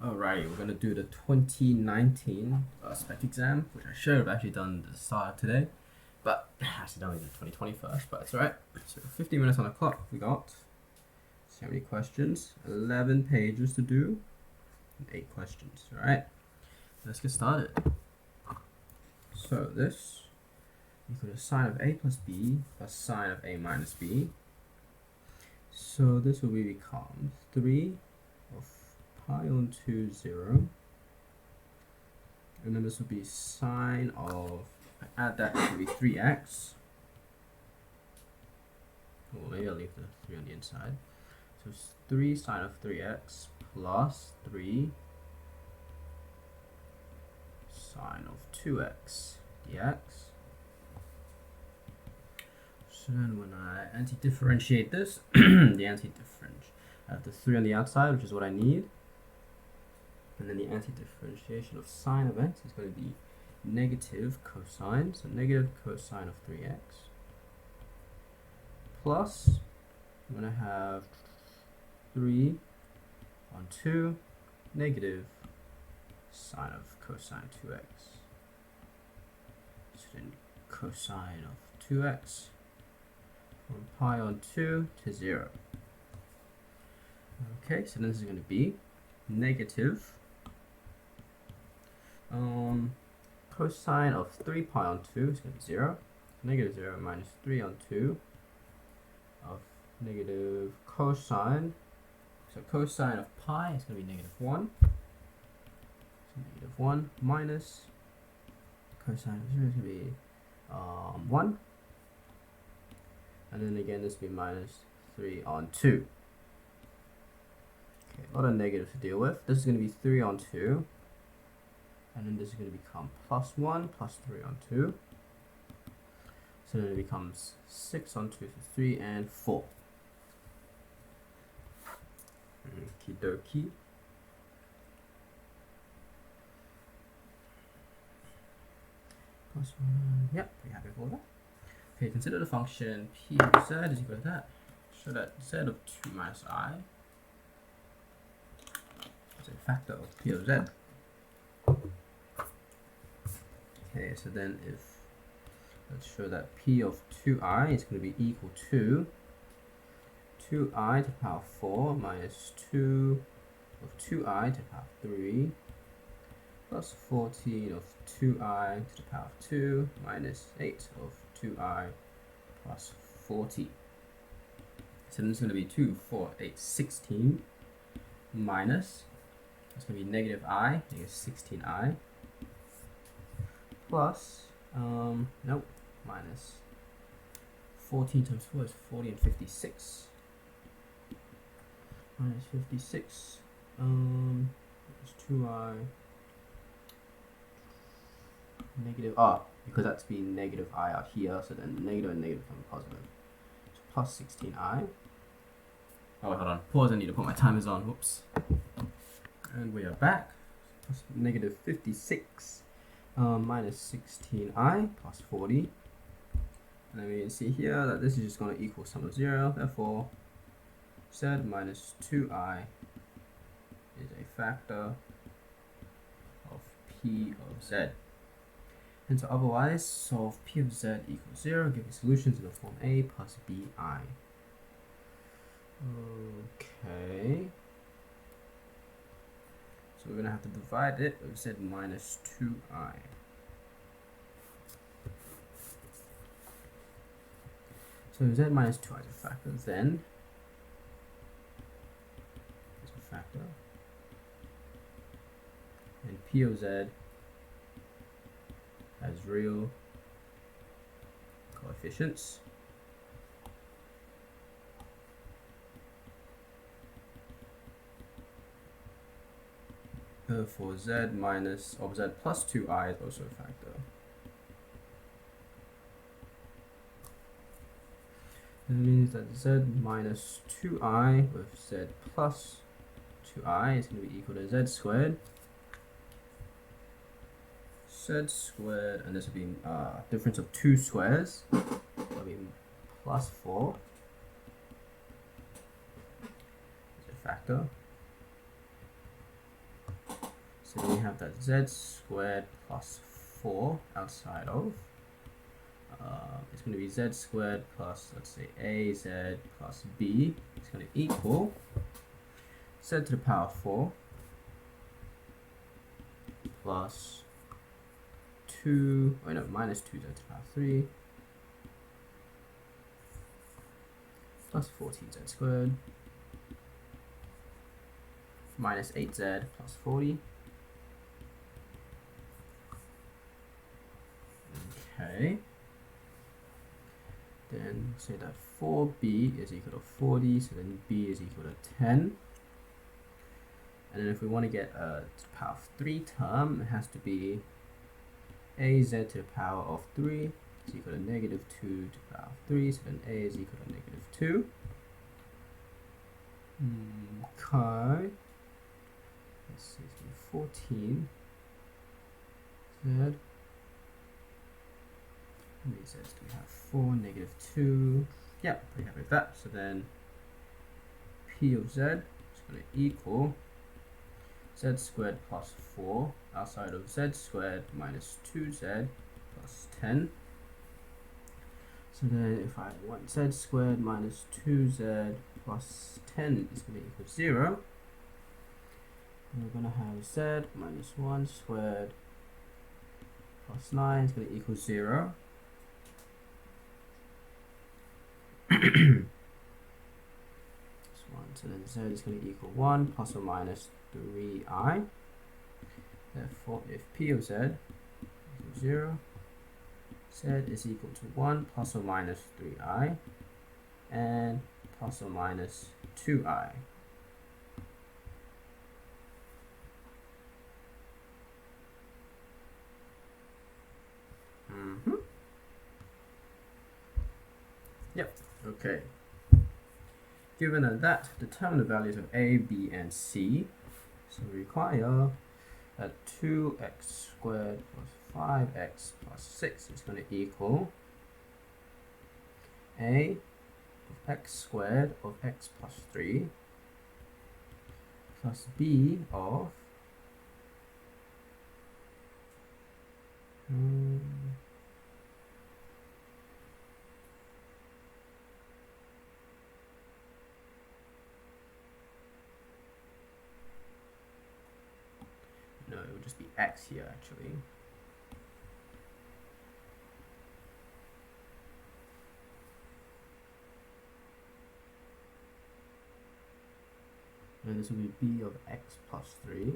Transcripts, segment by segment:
Alrighty, we're gonna do the 2019 spec exam, which I should have actually done at the start of today, but accidentally did 2020 first, but it's alright. So 15 minutes on the clock we got. See how many questions? 11 pages to do, and 8 questions, alright? Let's get started. So this equal to sine of a plus b plus sine of a minus b. So this will become 3 of pi on 2, 0. And then this will be sine of, if I add that, it will be 3x. Well, maybe I'll leave the 3 on the inside. So it's 3 sine of 3x plus 3 sine of 2x dx. So then when I anti-differentiate this, the anti-differentiate, I have the 3 on the outside, which is what I need. And then the anti-differentiation of sine of x is going to be negative cosine, so negative cosine of 3x, plus I'm going to have 3 on 2, negative sine of cosine 2x. So then cosine of 2x from pi on 2 to 0. Okay, so this is going to be negative cosine of 3 pi on 2 is going to be 0. Negative 0 minus 3 on 2 of negative cosine. So cosine of pi is going to be negative 1. So negative 1 minus cosine of 0 is going to be 1. And then again, this will be minus 3 on 2. Okay, a lot of negatives to deal with. This is going to be 3 on 2. And then this is going to become plus 1 plus 3 on 2. So then it becomes 6 on 2, so 3 and 4. Okie dokie. Plus 1, yep, pretty happy with all that. Okay, consider the function p of z is equal to that. So that z of 2 minus I is a factor of p of z. Okay, so then if, let's show that p of 2i is going to be equal to 2i to the power 4 minus 2 of 2i to the power 3 plus 14 of 2i to the power 2 minus 8 of 2i plus 40. So then it's going to be 2, 4, 8, 16 minus, that's going to be negative I, negative 16i, plus, nope, minus 14 times 4 is 40 and 56. Minus 56, it's 2i, negative, because that's being negative I out here, so then negative and negative become positive. So plus 16i. Oh, hold on, pause, I need to put my timers on, whoops. And we are back, plus negative 56. Minus 16i plus 40. And then we can see here that this is just going to equal sum of 0. Therefore, z minus 2i is a factor of p of z. And so otherwise, solve p of z equals 0, give me solutions in the form a plus bi. Okay. So we're going to have to divide it with z minus 2i. So z minus 2i is a factor, then is a factor. And p of z has real coefficients. Therefore, z minus, or z plus 2i is also a factor. That means that z minus 2i with z plus 2i is going to be equal to z squared. Z squared, and this will be difference of 2 squares. That'll be plus 4. It's a factor. So we have that z squared plus 4 outside of. It's going to be z squared plus, let's say, az plus b. It's going to equal z to the power 4 plus 2, oh no, minus 2z to the power 3 plus 14z squared minus 8z plus 40. Okay. Then say that 4b is equal to 40, so then b is equal to 10. And then if we want to get a power of 3 term, it has to be az to the power of 3 is equal to negative 2 to the power of 3, so then a is equal to negative 2. Okay. Let's see, it's going to be 14 z. How many z's do we have? 4, negative 2. Yeah, pretty happy with that. So then p of z is going to equal z squared plus 4 outside of z squared minus 2z plus 10. So then if I want z squared minus 2z plus 10 is going to equal 0, then we're going to have z minus 1 squared plus 9 is going to equal 0. So then z is going to equal 1 plus or minus 3i. Therefore, if p of z equals 0, z is equal to 1 plus or minus 3i and plus or minus 2i. Yep, okay. Given that, determine the values of a, b, and c. So we require that 2x squared plus 5x plus 6 is going to equal a of x squared of x plus 3 plus b of no, it would just be x here actually. And this will be b of x plus 3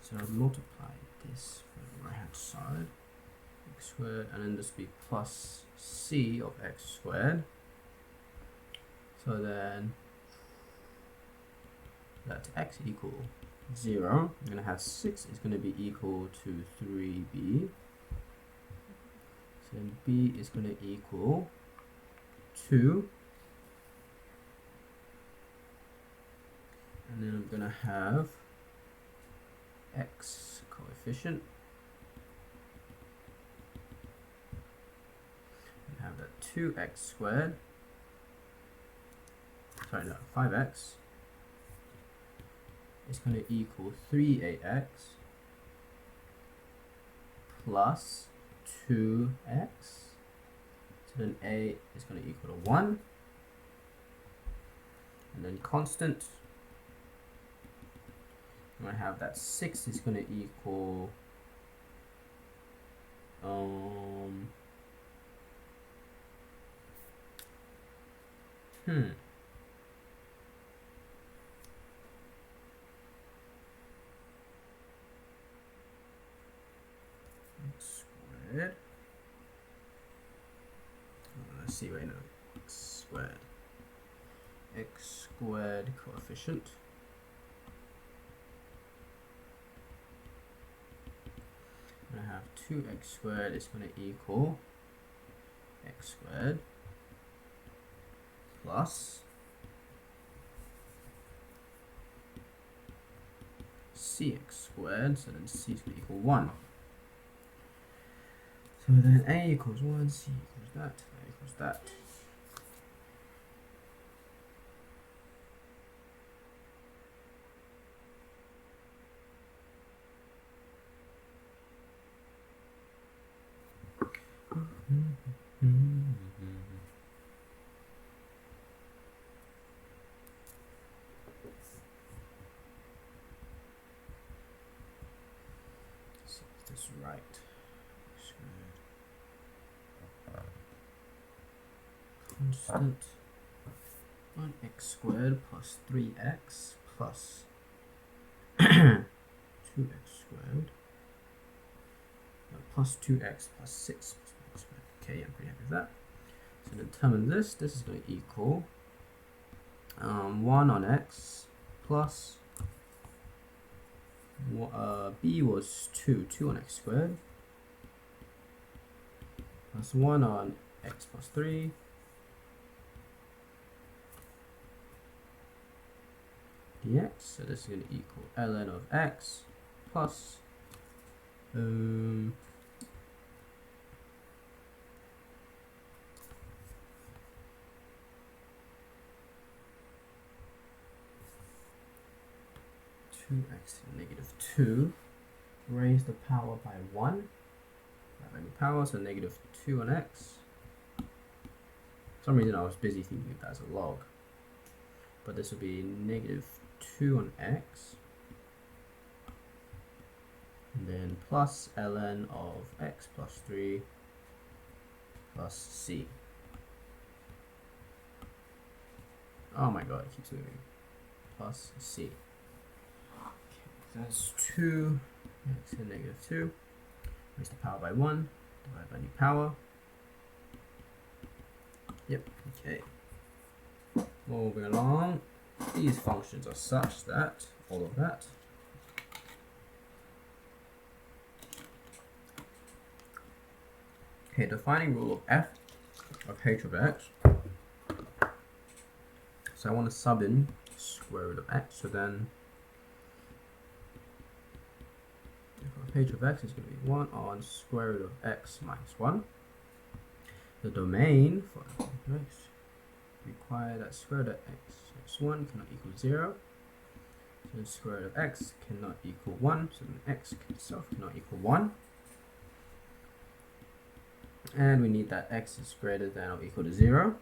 so I'll multiply this for the right hand side, x squared, and then this will be plus c of x squared. So then that's x equal 0. I'm going to have 6 is going to be equal to 3b. So then b is going to equal 2. And then I'm going to have x coefficient. And have that 2x squared. Sorry, no, 5x. Is going to equal 3ax plus 2x. So then a is going to equal to 1. And then constant. I'm going to have that 6 is going to equal x squared. Let's see right now. X squared coefficient. I'm going to have 2x squared is going to equal x squared plus cx squared, so then c is going to equal 1. So then a equals 1, c equals that, a equals that. So is this right? Constant on x squared plus 3x plus 2x squared plus 2x plus 6 plus x squared. Okay, I'm pretty happy with that. So determine this. This is going to equal 1 on x plus b was 2 on x squared plus 1 on x plus 3 dx. So this is going to equal ln of x plus 2x to the negative 2 raise the power by 1. Any power, so negative 2 on x. For some reason I was busy thinking of that as a log. But this will be negative 2 on x. And then plus ln of x plus 3 plus c. Oh my god, it keeps moving. Plus c. That's 2 x to the negative 2. Raise the power by 1. Divide by new power. Yep, okay. Moving along. These functions are such that, all of that. Okay, defining rule of f of h of x. So I want to sub in square root of x, so then h of x is going to be 1 on square root of x minus 1. The domain for f of x require that square root of x minus 1 cannot equal 0. So then square root of x cannot equal 1. So then x itself cannot equal 1. And we need that x is greater than or equal to 0.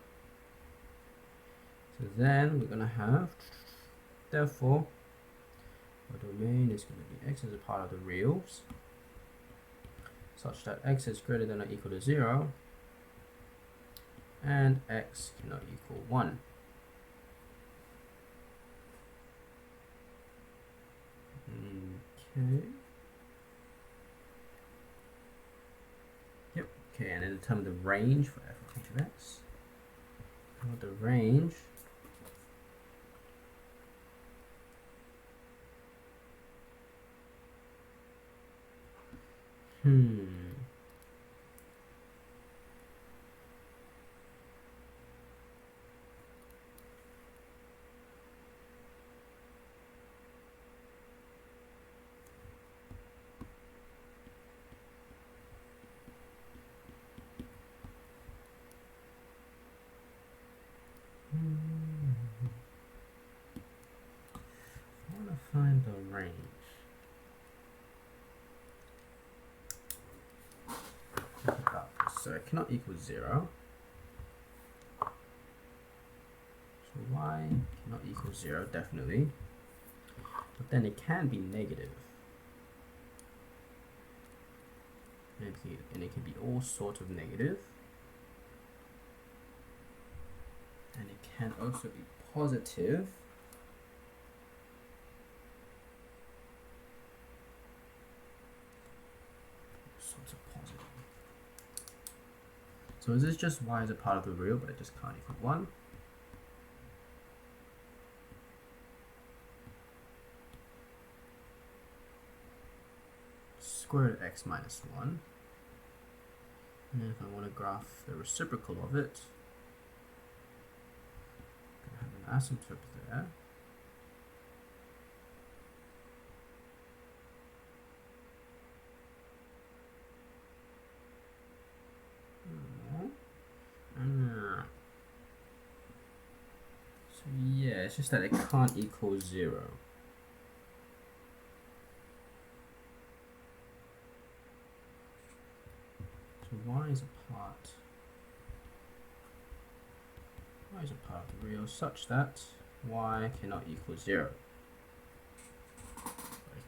So then we're going to have, therefore, our domain is going to be x as a part of the reals, such that x is greater than or equal to 0, and x cannot equal 1. Okay. Yep. Okay, and then determine the range for f of h of x. And the range I want to find the range. So it cannot equal 0. So y cannot equal 0, definitely. But then it can be negative. And it can be all sorts of negative. And it can also be positive. Sorts of positive. So is this just y as a part of the real, but it just can't equal 1? Square root of x minus 1. And if I want to graph the reciprocal of it, I'm going to have an asymptote there. it's just that it can't equal 0. So y is a part of the real such that y cannot equal 0. It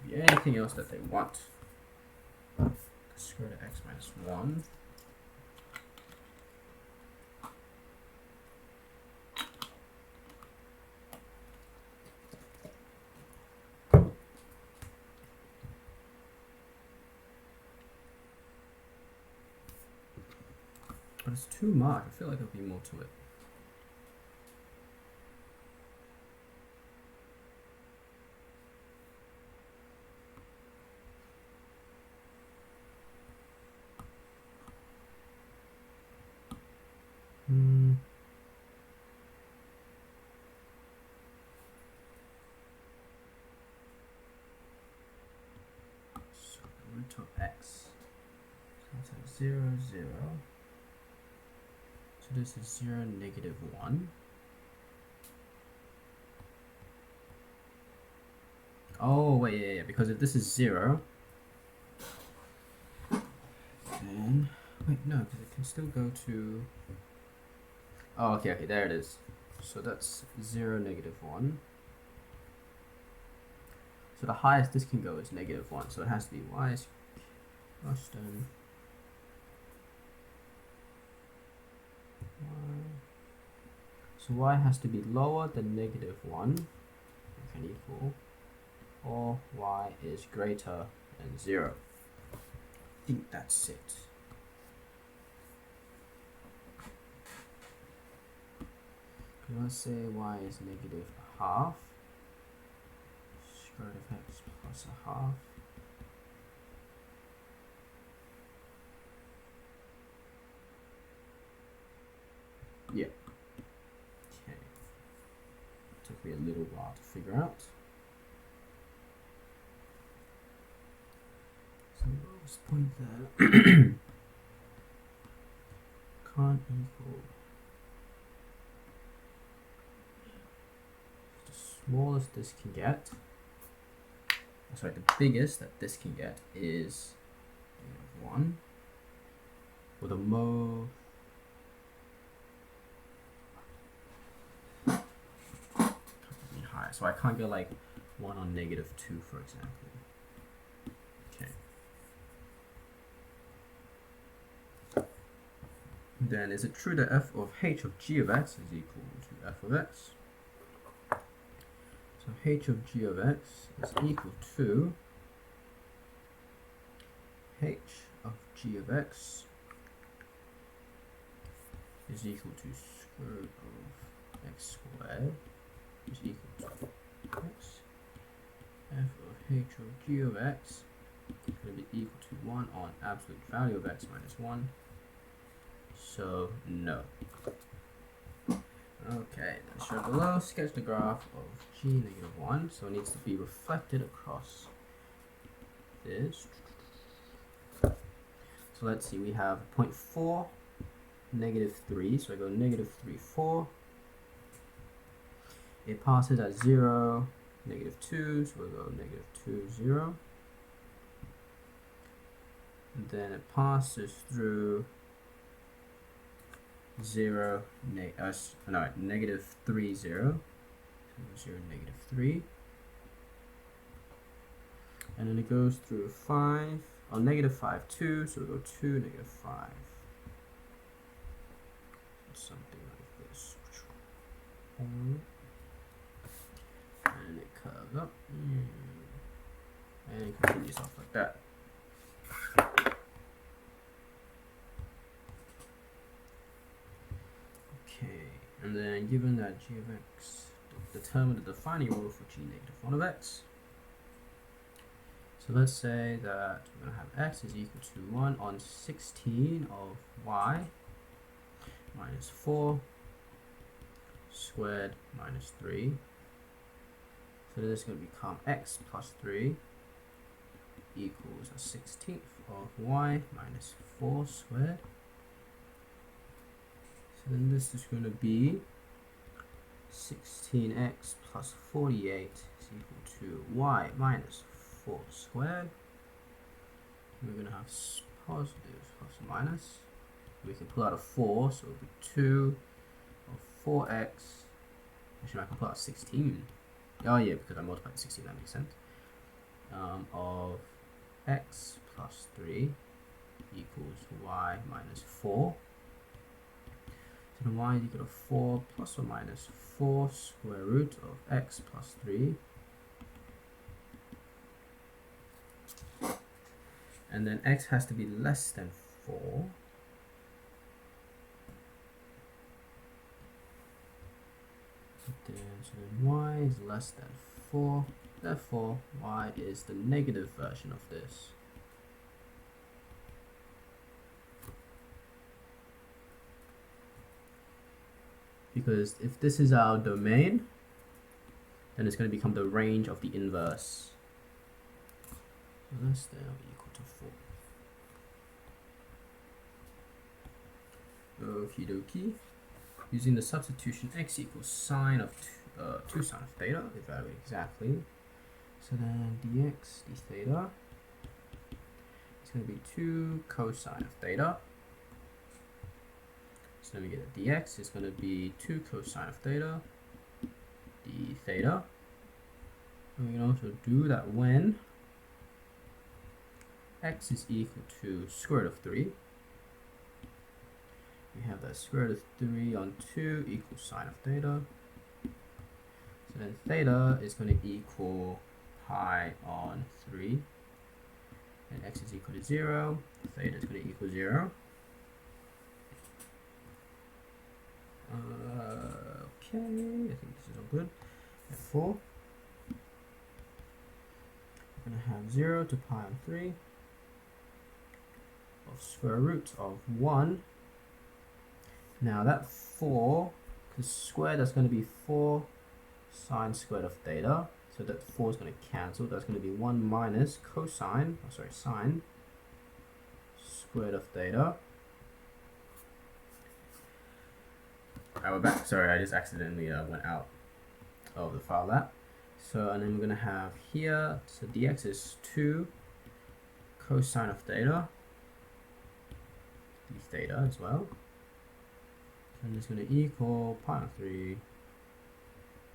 could be anything else that they want. Square root of x minus 1. But it's too much. I feel like there'll be more to it. So the root of x. So that's 0, 0. So this is 0, negative 1. Oh, wait, yeah, because if this is 0, then, wait, no, because it can still go to, oh, okay, there it is. So that's 0, negative 1. So the highest this can go is negative 1, so it has to be y is constant. So y has to be lower than negative 1, it can equal, or y is greater than 0. I think that's it. Let's say y is negative a half, square root of x plus a half. Yeah. Okay. Took me a little while to figure out. So what's the point there? Can't equal. The smallest this can get. Sorry, the biggest that this can get is 1. Or the most. So I can't go like 1 on negative 2, for example. Okay. Then is it true that f of h of g of x is equal to f of x? So h of g of x is equal to h of g of x is equal to square root of x squared is equal to x. F of h of g of x is going to be equal to 1 on absolute value of x minus 1. So, no. Okay, then shown below, sketch the graph of g negative 1. So it needs to be reflected across this. So let's see, we have 0.4, negative 3. So I go negative 3, 4. It passes at 0, negative 2, so we'll go negative 2, 0. And then it passes through 0, negative 3, 0. So 0, negative 3. And then it goes through 5, negative 5, 2, so we'll go 2, negative 5. Something like this. And it curves up and it continues off like that. Okay, and then given that g of x, determine the defining rule for g negative 1 of x. So let's say that we're going to have x is equal to 1 on 16 of y minus 4 squared minus 3. So this is going to become x plus 3 equals a 16th of y minus 4 squared. So then this is going to be 16x plus 48 is equal to y minus 4 squared. We're going to have positives plus or minus. We can pull out a 4, so it'll be 2 of 4x. Actually, I can pull out 16. Oh yeah, because I multiplied 16, that makes sense. Of x plus 3 equals y minus 4. So then y is equal to 4 plus or minus 4 square root of x plus 3. And then x has to be less than 4. So then y is less than 4. Therefore, y is the negative version of this. Because if this is our domain, then it's going to become the range of the inverse. Less than or equal to 4. Okie dokie. Using the substitution x equals sine of 2 sine of theta, evaluate exactly. So then dx d theta is going to be 2 cosine of theta. So then we get that dx is going to be 2 cosine of theta d theta. And we can also do that when x is equal to square root of 3. We have that square root of 3 on 2 equals sine of theta. So then theta is going to equal pi on 3. And x is equal to 0. Theta is going to equal 0. Okay, I think this is all good. Therefore, we're going to have 0 to pi on 3 of square root of 1. Now that 4, because squared, that's going to be 4 sine squared of theta. So that 4 is going to cancel. That's going to be 1 minus cosine, sine squared of theta. Alright, we're back. Sorry, I just accidentally went out of the file lab. So, and then we're going to have here, so dx is 2 cosine of theta, d theta as well. And it's going to equal pi on 3,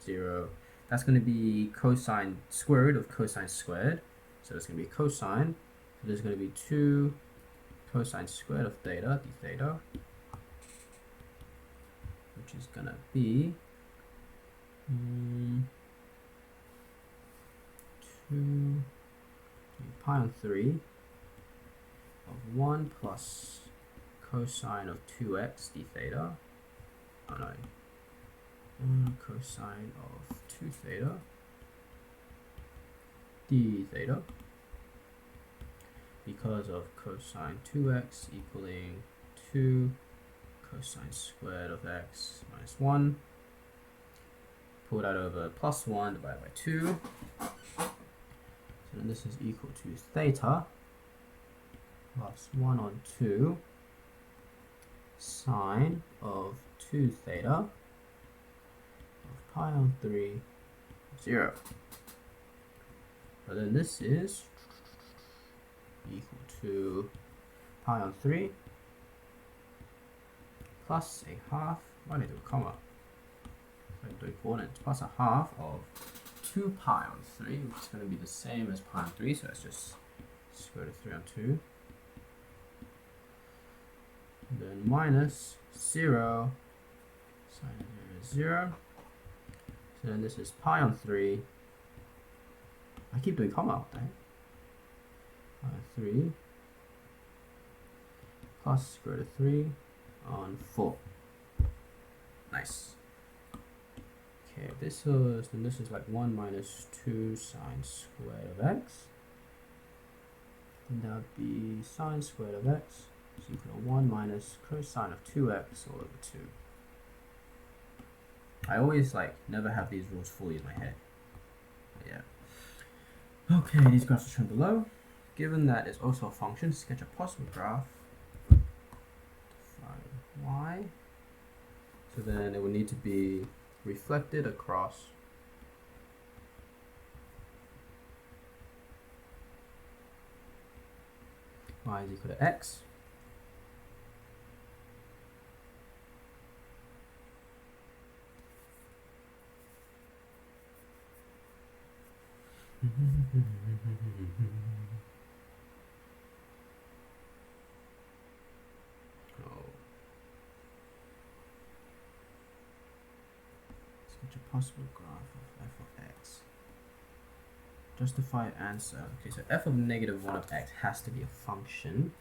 0. That's going to be cosine square root of cosine squared. So it's going to be cosine. So there's going to be 2 cosine squared of theta, d theta, which is going to be 2 pi on 3 of 1 plus cosine of 2x d theta. Oh no. Cosine of 2 theta d theta, because of cosine 2x equaling 2 cosine squared of x minus 1. Pull that over plus 1 divided by 2. So then this is equal to theta plus 1 on 2 sine of 2 theta of pi on 3, 0. So then this is equal to pi on 3 plus a half, why did I do a comma? Very important, plus a half of 2 pi on 3, which is going to be the same as pi on 3, so that's just square root of 3 on 2. And then minus 0, sine of 0 is 0. So then this is pi on 3. I keep doing comma, what the heck? Pi on 3 plus square root of 3 on 4. Nice. Okay, this is, then this is like 1 minus 2 sine squared of x. Then that would be sine squared of x is equal to 1 minus cosine of 2x all over 2. I always never have these rules fully in my head. But yeah. Okay, these graphs are shown below. Given that it's also a function, sketch a possible graph. Define y. So then it would need to be reflected across y is equal to x. Sketch a possible graph of f of x. Justify answer. Okay, so f of negative 1 of x has to be a function,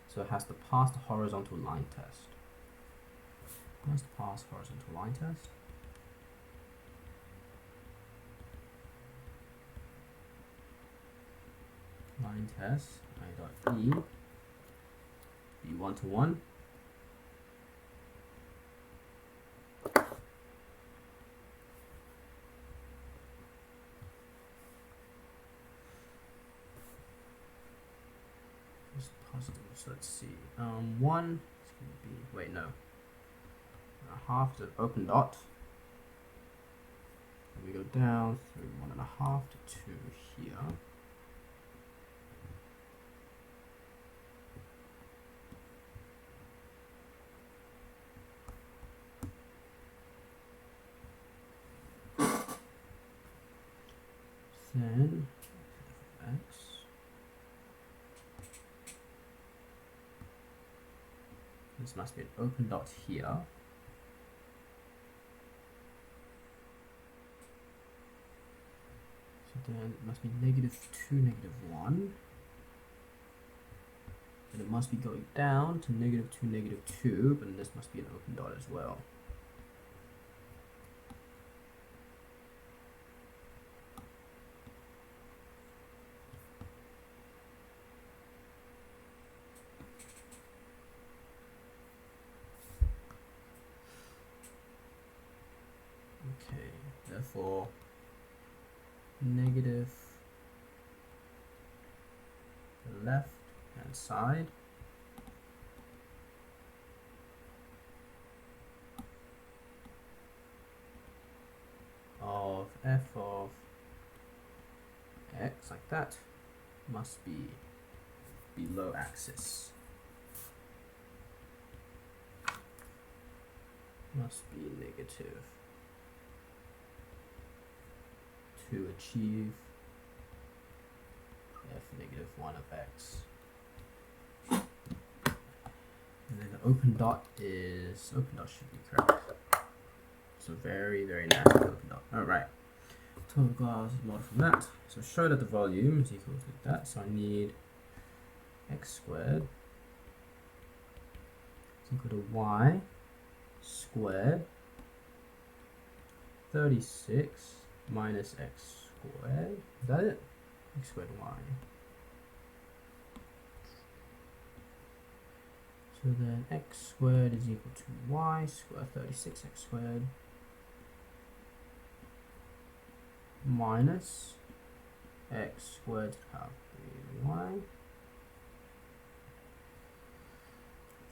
so it has to pass the horizontal line test. It has to pass horizontal line test. Line test I dot e be 1 to 1. Just positive. So let's see. 1 is going to be, wait, no. A half is an open dot. And we go down through 1.5 to 2 here. Then x this must be an open dot here. So then it must be -2, -1. And it must be going down to -2, -2, but this must be an open dot as well. Okay, therefore negative the left hand side of f of x, like that, must be below axis. Must be negative to achieve f -1 of x. And then the open dot should be correct. So very, very nasty open dot. Alright. Total glass mod from that. So show that the volume is equal to that. So I need x squared is equal to y squared 36 minus x squared. Is that it? X squared y. So then x squared is equal to y squared 36x squared minus x squared to the power of 3y.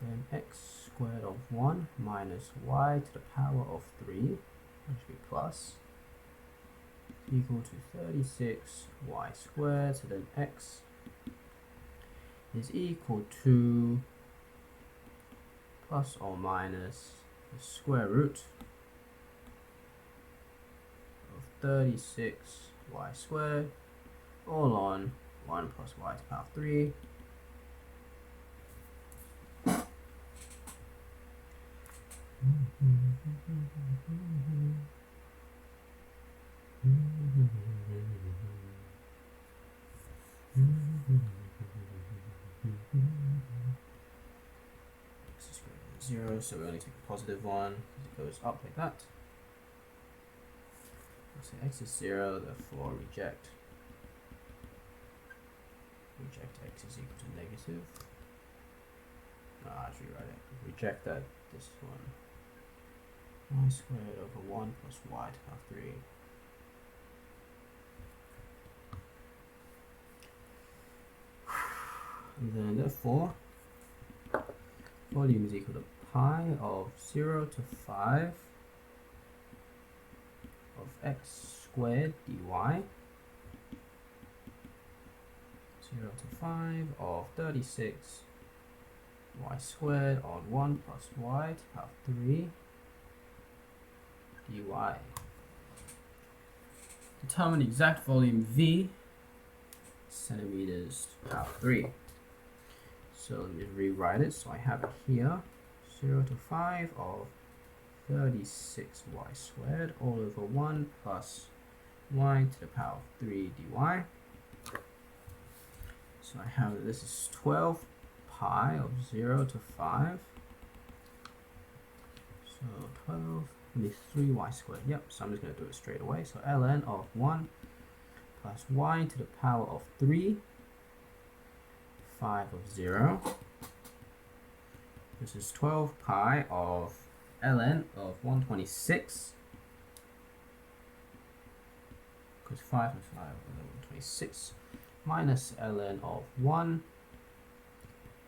Then x squared of 1 minus y to the power of 3, which should be plus, equal to 36y squared. So then x is equal to plus or minus the square root of 36y squared, all on 1 plus y to the power of 3. X is greater than 0, so we only take the positive one because it goes up like that. So x is 0, therefore reject x is equal to negative. No, I should rewrite it. Reject that this one. Y squared over 1 plus y to the power of 3. And then therefore volume is equal to pi of 0 to 5 of x squared dy, 0 to 5 of 36 y squared on 1 plus y to the power 3 dy. Determine the exact volume V, centimeters to the power 3. So let me rewrite it. So I have it here, 0 to 5 of 36y squared all over 1 plus y to the power 3 dy. So I have that this is 12 pi of 0 to 5. So 12 will be 3y squared. Yep, so I'm just going to do it straight away. So ln of 1 plus y to the power of 3, 5 of 0. This is 12 pi of ln of 126. Because 5 and 5 are 126. Minus ln of 1.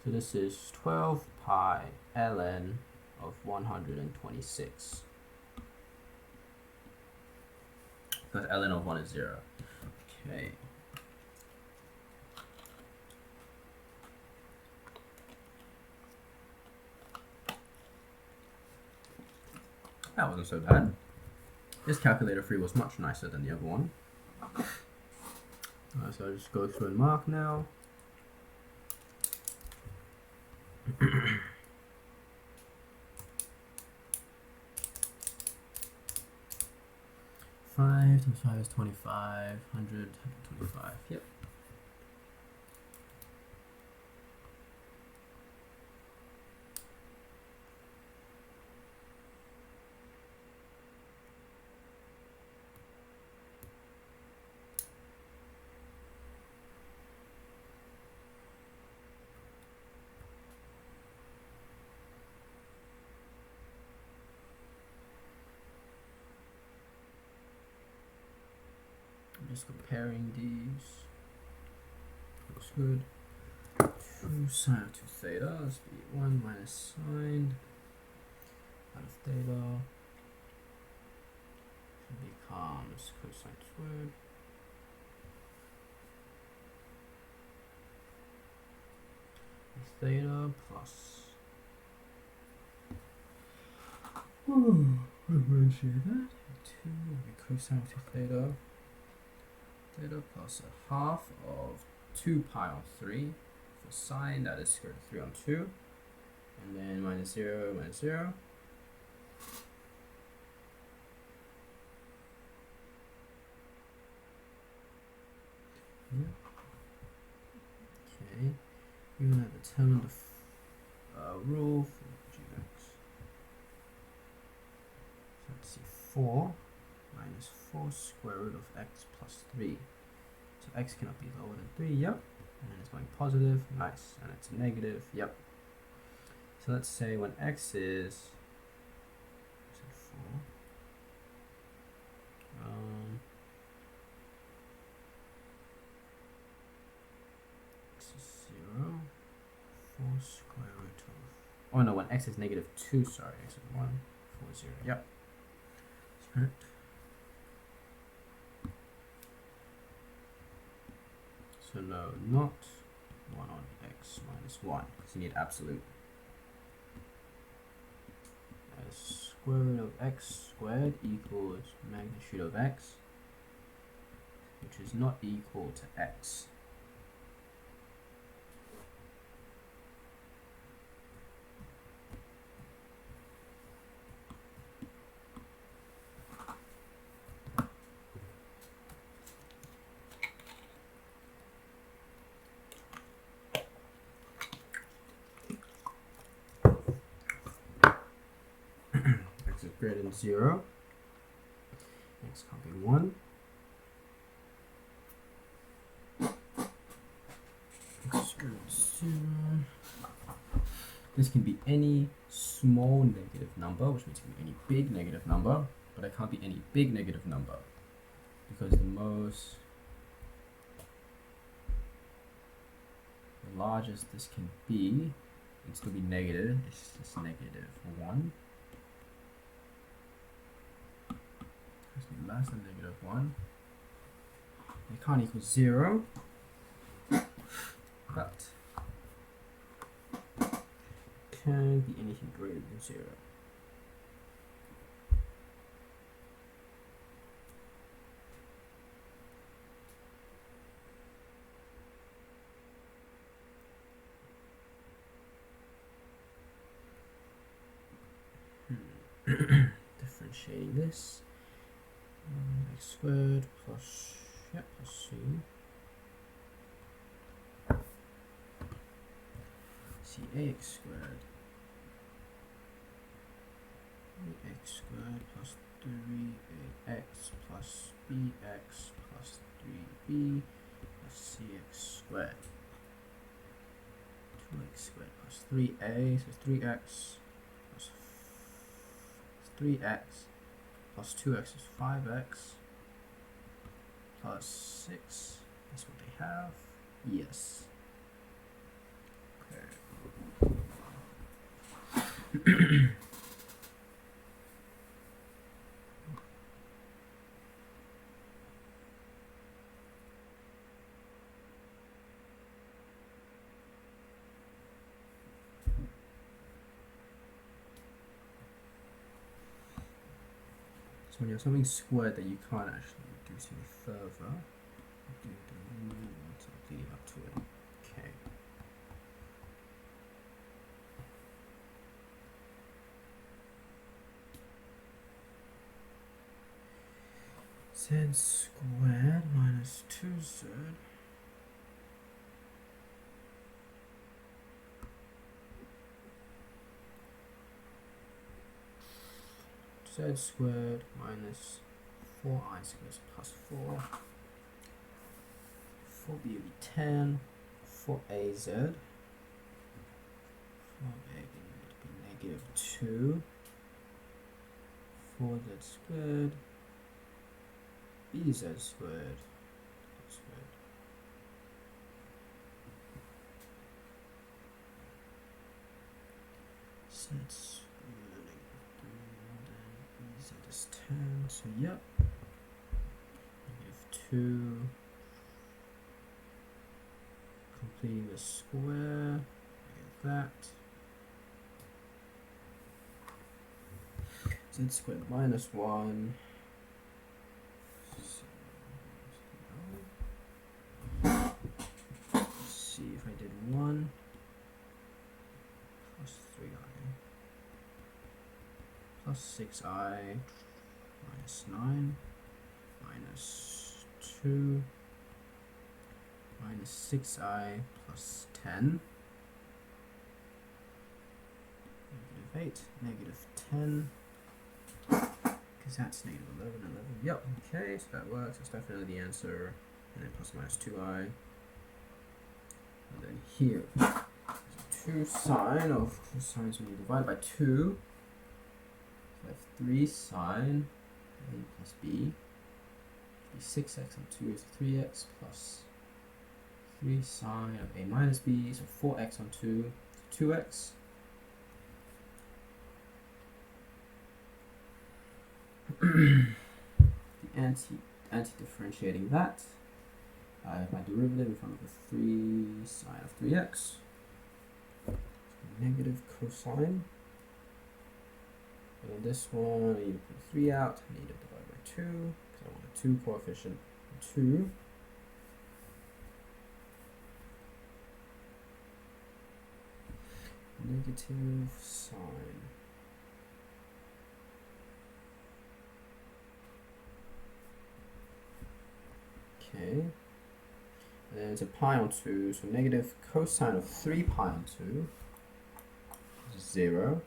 So this is 12 pi ln of 126. Because ln of 1 is 0. Okay. That wasn't so bad. This calculator 3 was much nicer than the other one. So I'll just go through and mark now. Five times 5 is 25, 100, 125, yep. Just comparing these. Looks good. 2 sine of 2 theta. Let's be 1 minus sine out of theta becomes cosine squared. Theta plus. Differentiate that. 2 will be cosine of 2 theta. Theta plus a half of 2 pi on 3 for sine, that is square root of 3 on 2, and then minus 0, minus 0. Okay, we're going to determine the rule for gx. So let's see, 4 minus 4 square root of x plus 3. So x cannot be lower than 3, yep. And then it's going positive, nice. And it's negative, yep. So let's say when x is 4. X is 0. 4 square root of. Oh no, when x is negative 2, sorry. X is 1, 4, 0, yep. That's correct. So no, not 1 on x minus 1, because you need absolute. Square root of x squared equals magnitude of x, which is not equal to x. X is greater than 0. X can't be 1. X is greater than 0. This can be any small negative number, which means it can be any big negative number, but it can't be any big negative number, because the largest this can be, it still be negative, it's just negative 1. be less than negative 1. It can't equal 0, but can be anything greater than 0. Differentiating this, x squared plus c. Ax squared. Ax squared plus 3ax plus bx plus 3b plus cx squared. 2x squared plus 3a, so 3x plus 3x plus 2x is 5x plus 6. That's what they have. Yes. Okay. So when you have something squared that you can't actually reduce any further, do the rules leading up to it. Okay. Z squared minus 2z squared minus 4i squared plus 4. 4b will be 10. 4az. 4a will be negative 2. 4z squared. bz squared. Z squared. Z is 10, so yep. Negative 2. Completing the square. Like that. Z squared minus 1. Let's see if I did 1 plus 3i. Plus 6i minus 9 minus 2 minus 6i plus 10 negative 8 negative 10 because that's negative 11 11. Yep, okay, so that works. That's definitely the answer. And then plus minus 2i, and then here 2 sine of cosines when you divide by 2. I have 3 sine a plus b. 6x on 2 is 3x plus 3 sine of a minus b, so 4x on 2 is 2x. The anti-differentiating that, I have my derivative in front of the 3 sine of 3x. Negative cosine. And on this one, I need to put 3 out. I need to divide by 2 because I want a 2 coefficient. 2. Negative sine. Okay. And then it's a pi on 2, so negative cosine of 3 pi on 2 is 0.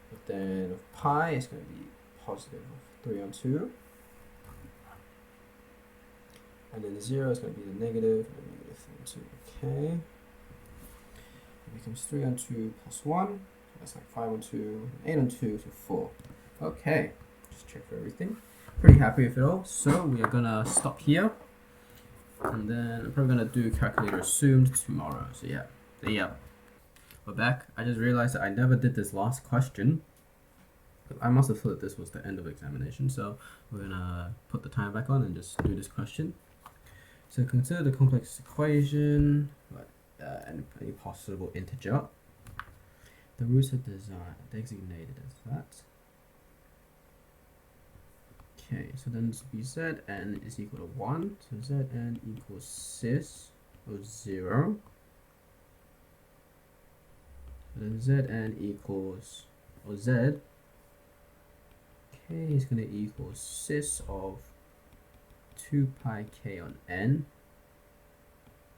But then of pi is going to be positive of 3 on 2. And then 0 is going to be the negative, and then negative 3 on 2. Okay. It becomes 3 on 2 plus 1. So that's like 5 on 2, 8 on 2, so 4. Okay. Just check for everything. Pretty happy with it all. So we are going to stop here. And then I'm probably going to do calculator assumed tomorrow. So yeah. We're back. I just realized that I never did this last question. I must have thought this was the end of examination, so we're gonna put the time back on and just do this question. So consider the complex equation and any possible integer. The roots are designated as that. Okay, so then this will be Zn is equal to 1, so Zn equals cis of 0. And then Zn equals, or Z, k is going to equal cis of 2 pi k on n,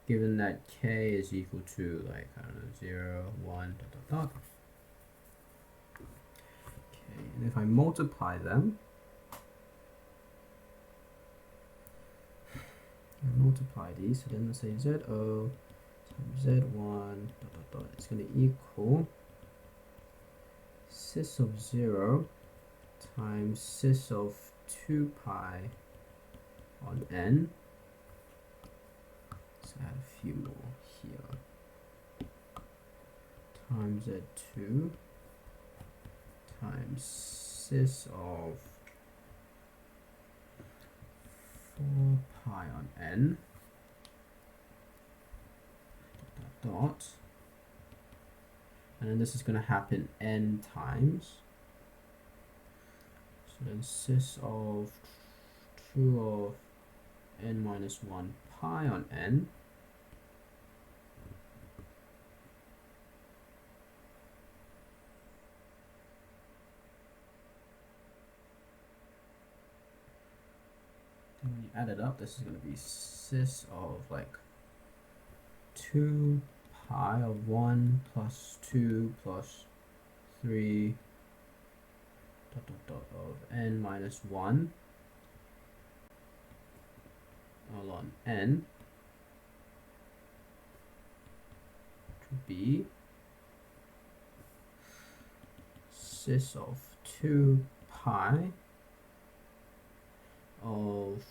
given that k is equal to, like, I don't know, 0, 1, dot, dot, dot. Okay, and if I multiply them, these, so then let's say ZO times Z1 dot, dot, dot, it's going to equal cis of 0 times cis of 2 pi on n. Let's add a few more here. Times Z2 times cis of 4 pi on n dot, dot, dot. And then this is going to happen n times. So then cis of 2 of n minus 1 pi on n when you add it up, this is going to be cis of like 2 pi of 1 plus 2 plus 3 dot, dot, dot of n minus 1 all on n to be cis of 2 pi of,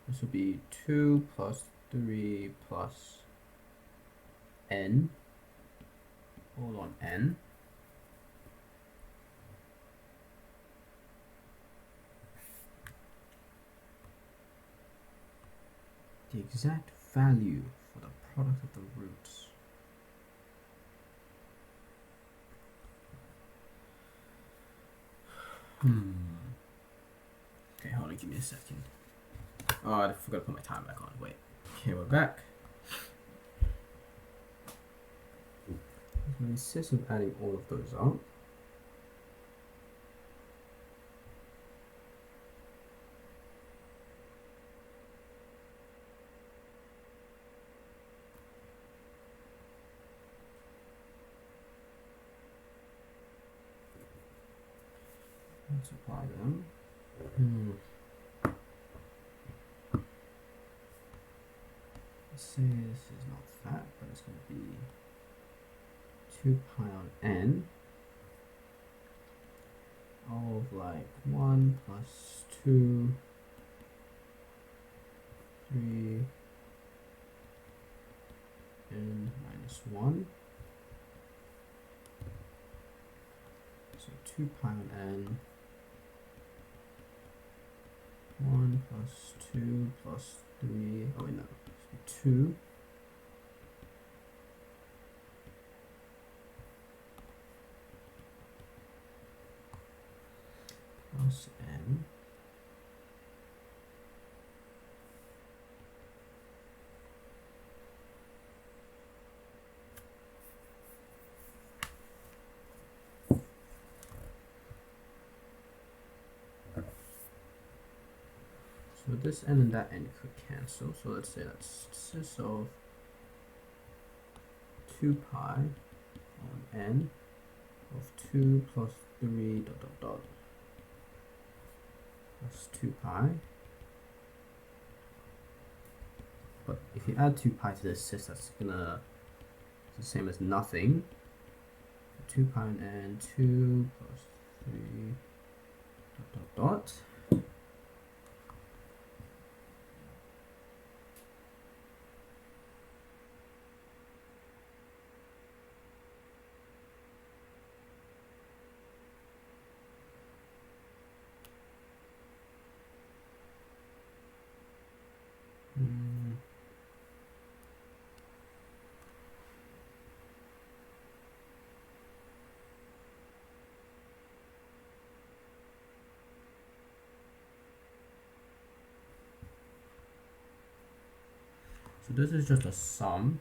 this will be 2 plus 3 plus n all on n the exact value for the product of the roots. Okay, hold on, give me a second. Oh, I forgot to put my time back on. Wait. Okay, we're back. So cis of adding all of those up. Multiply them. Let's say this is not that, but it's going to be 2 pi on n of like 1 plus 2, 3, n minus 1. So 2 pi on n, 1 plus 2 plus 3, oh wait no, so 2 plus n so this n and that n could cancel, so let's say that's cis of 2 pi on n of 2 plus 3 dot dot dot plus 2 pi. But if you add 2 pi to this cis, that's gonna, it's the same as nothing. 2 pi on n, 2 plus 3 dot dot dot. this is just a sum.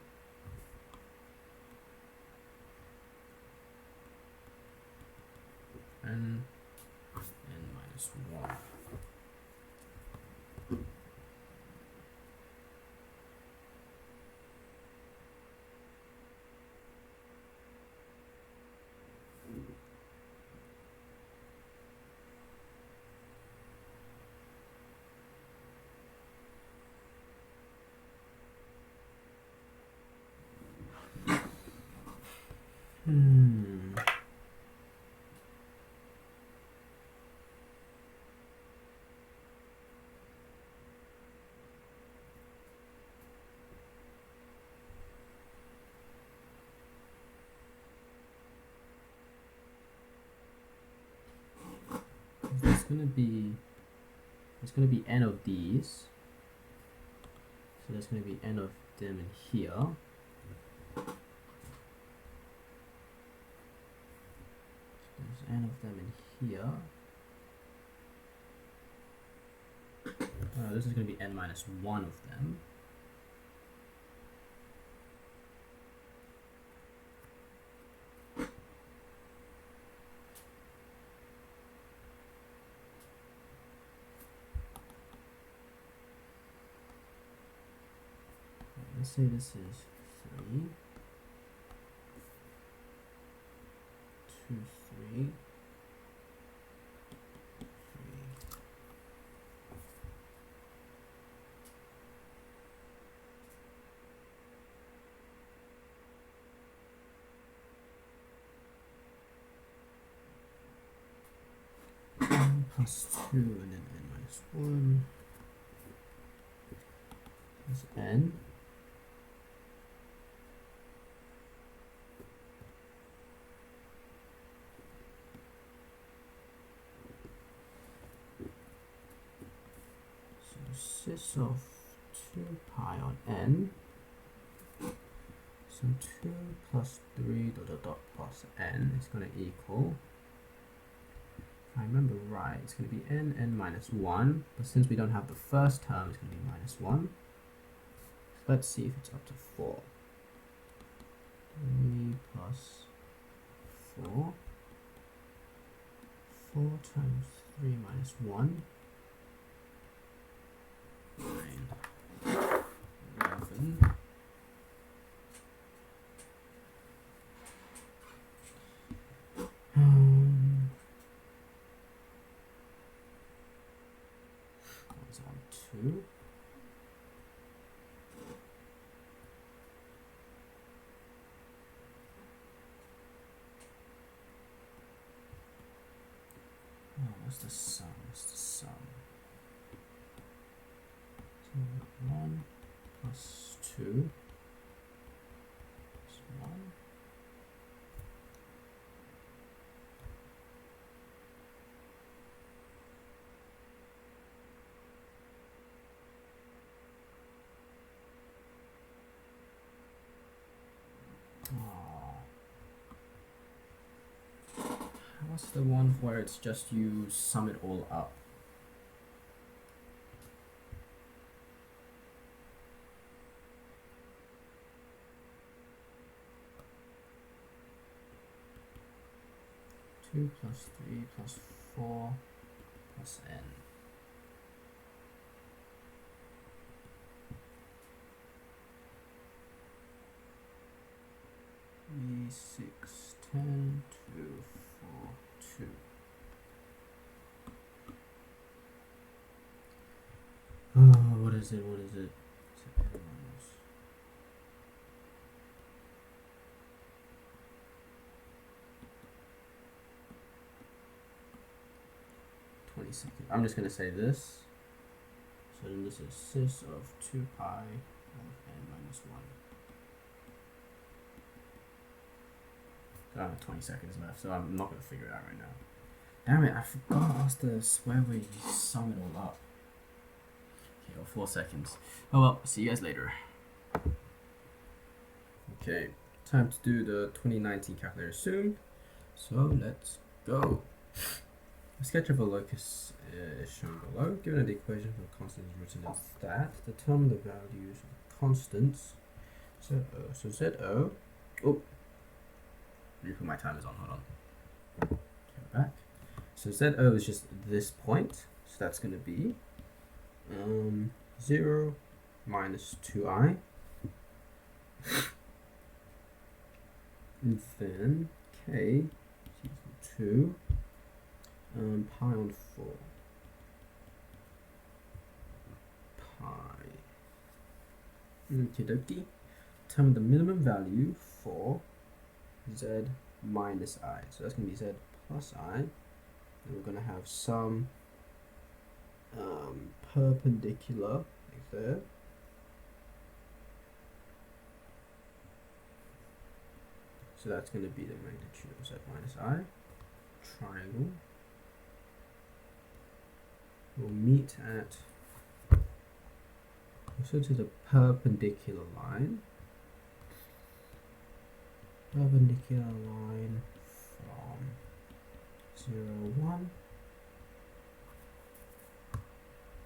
N minus 1. There's gonna be n of these, so there's gonna be n of them in here. So there's n of them in here. This is gonna be n minus 1 of them. Let's say this is 3, 2, 3, 3. Plus 2 and then n minus 1 is n. Cis of 2 pi on n, so 2 plus 3 dot dot dot plus n is going to equal, if I remember right, it's going to be n minus 1, but since we don't have the first term, it's going to be minus 1. So let's see if it's up to 4. 3 plus 4, 4 times 3 minus 1, 9, 11, that's on 2. What's the sum? What's the sum? 1 plus 2 is 1. What's the one where it's just you sum it all up? Two plus 3 plus 4 plus n. 3, 6, 10, 2, 4, 2. What is it? What is it? It's n minus 20 seconds. I'm just going to say this. So then this is cis of 2 pi of n minus 1. So I have 20 seconds left, so I'm not going to figure it out right now. Damn it, I forgot to ask the square where you sum it all up. Okay, well, 4 seconds. Oh well, see you guys later. Okay, time to do the 2019 calculator soon. So let's go. A sketch of a locus is shown below. Given that the equation for constant is written as that, determine the values of constants. ZO. So ZO. Oh, let me put my timers on. Hold on. Okay, we're back. So ZO is just this point. So that's going to be 0 minus 2i. And then k is equal to pi on 4. Pi. Okie dokie. Determine the minimum value for z minus I. So that's going to be z plus I. And we're going to have some perpendicular like there. So that's going to be the magnitude of z minus I. Triangle will meet at, so to the perpendicular line. Perpendicular line from 0, 1.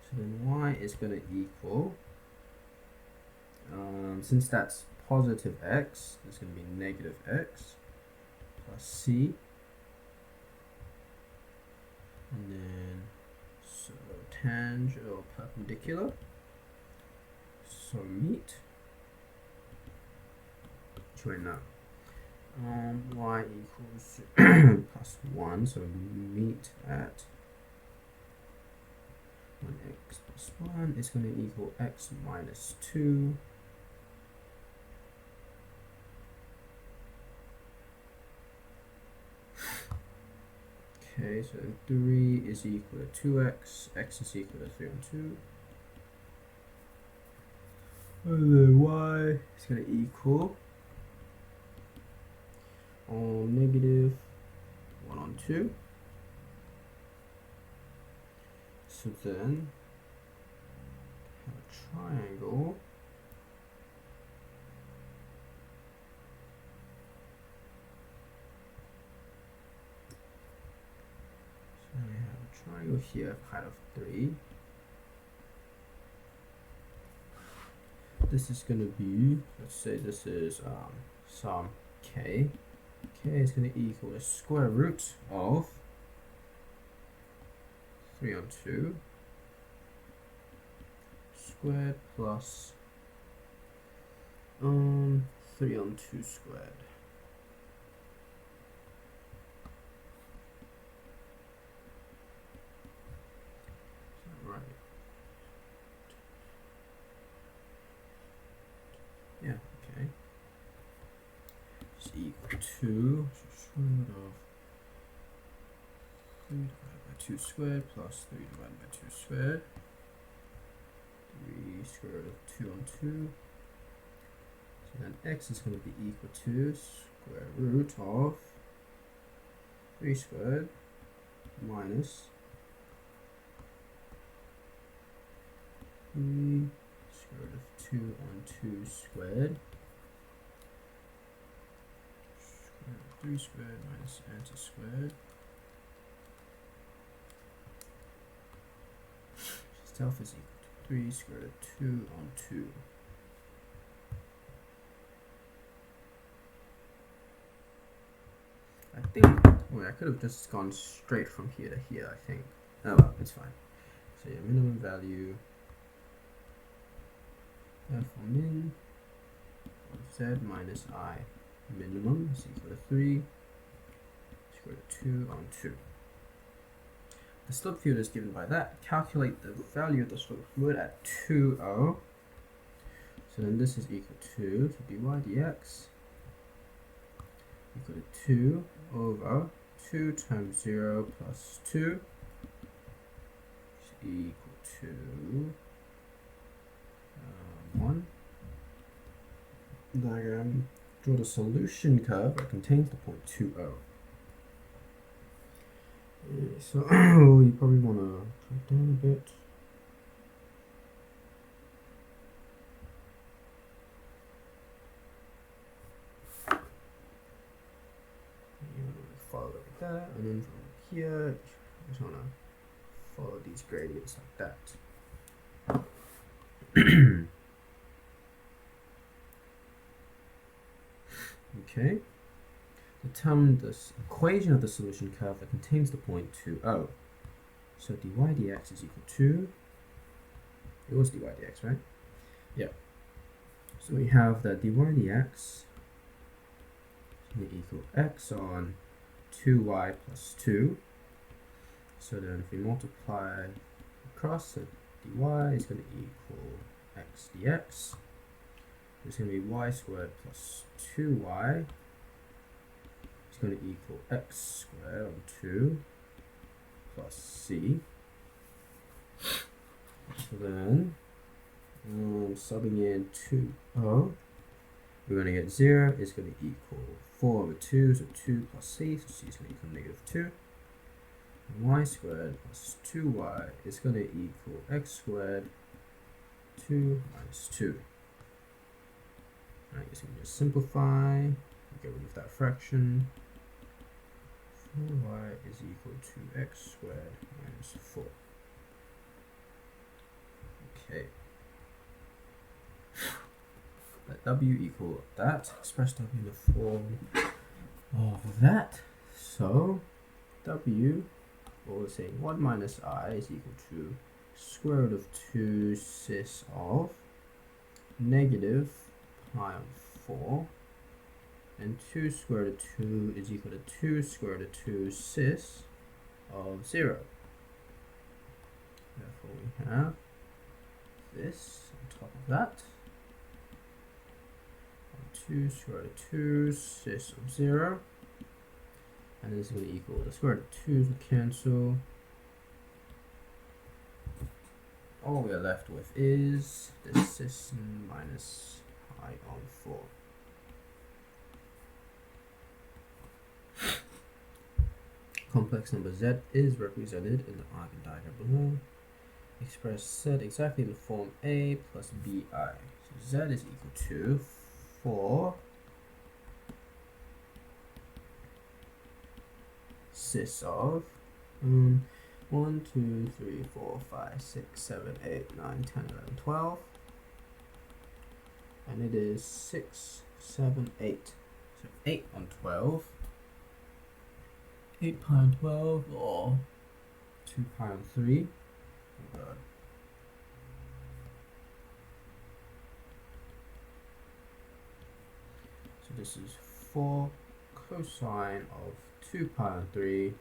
So then y is going to equal, since that's positive x, there's going to be negative x plus c. And then, so tang or perpendicular. So meet. Wait, no. Y equals plus 1, so meet at 1x plus 1 is going to equal x minus 2. Okay, so 3 is equal to 2x, x is equal to 3 on 2. And then y is going to equal negative 1 on 2. So then have a triangle. So we have a triangle here, height of 3. This is going to be, let's say this is some k. K is going to equal the square root of 3 on 2 squared plus 3 on 2 squared. Right. Yeah, okay. Is equal to root of 3 divided by 2 squared plus 3 divided by 2 squared. 3 square root of 2 on 2. So then x is going to be equal to square root of 3 squared minus 3 square root of 2 on 2 squared. 3 squared minus answer squared. Itself is equal to 3 square root of 2 on 2. I think, wait, I could have just gone straight from here to here, I think. Oh well, it's fine. So your minimum value, therefore min of z minus I minimum is equal to 3 square root of 2 on 2. The slope field is given by that. Calculate the value of the slope fluid at 2O. So then this is equal to dy dx equal to 2 over 2 times 0 plus 2 is equal to 1. Diagram. Draw the solution curve that contains the point 2O. So you probably want to drop down a bit. You want to follow like that, and then from here, you just want to follow these gradients like that. Okay. Determine the equation of the solution curve that contains the point 2, So dy dx is equal to, it was dy dx, right? Yeah. So we have that dy dx is going to equal x on 2y plus 2. So then if we multiply across, so dy is going to equal x dx. It's going to be y squared plus 2y. It's going to equal x squared on 2 plus c. So then, subbing in 2, we're going to get 0 is going to equal 4 over 2, so 2 plus c, so c is going to equal negative 2. And y squared plus 2y is going to equal x squared 2 minus 2. Right, so we can just simplify, get rid of that fraction. 4y is equal to x squared minus 4. Okay. Let w equal that. Express w in the form of that. So w, what we're saying, 1 minus I is equal to square root of 2 cis of negative pi on 4. And 2 square root of 2 is equal to 2 square root of 2 cis of 0. Therefore we have this on top of that. 2 square root of 2 cis of 0. And this is going to equal the square root of 2's will cancel. All we are left with is this cis minus pi on 4. Complex number z is represented in the Argand diagram below. Express z exactly in the form a plus bi. So z is equal to 4 cis of 1, 2, 3, 4, 5, 6, 7, 8, 9, 10, 11, 12. And it is 6, 7, 8. So 8 on 12. 8 pi on 12 or 2 pi on 3. Oh god. So this is 4 cosine of 2 pi on 3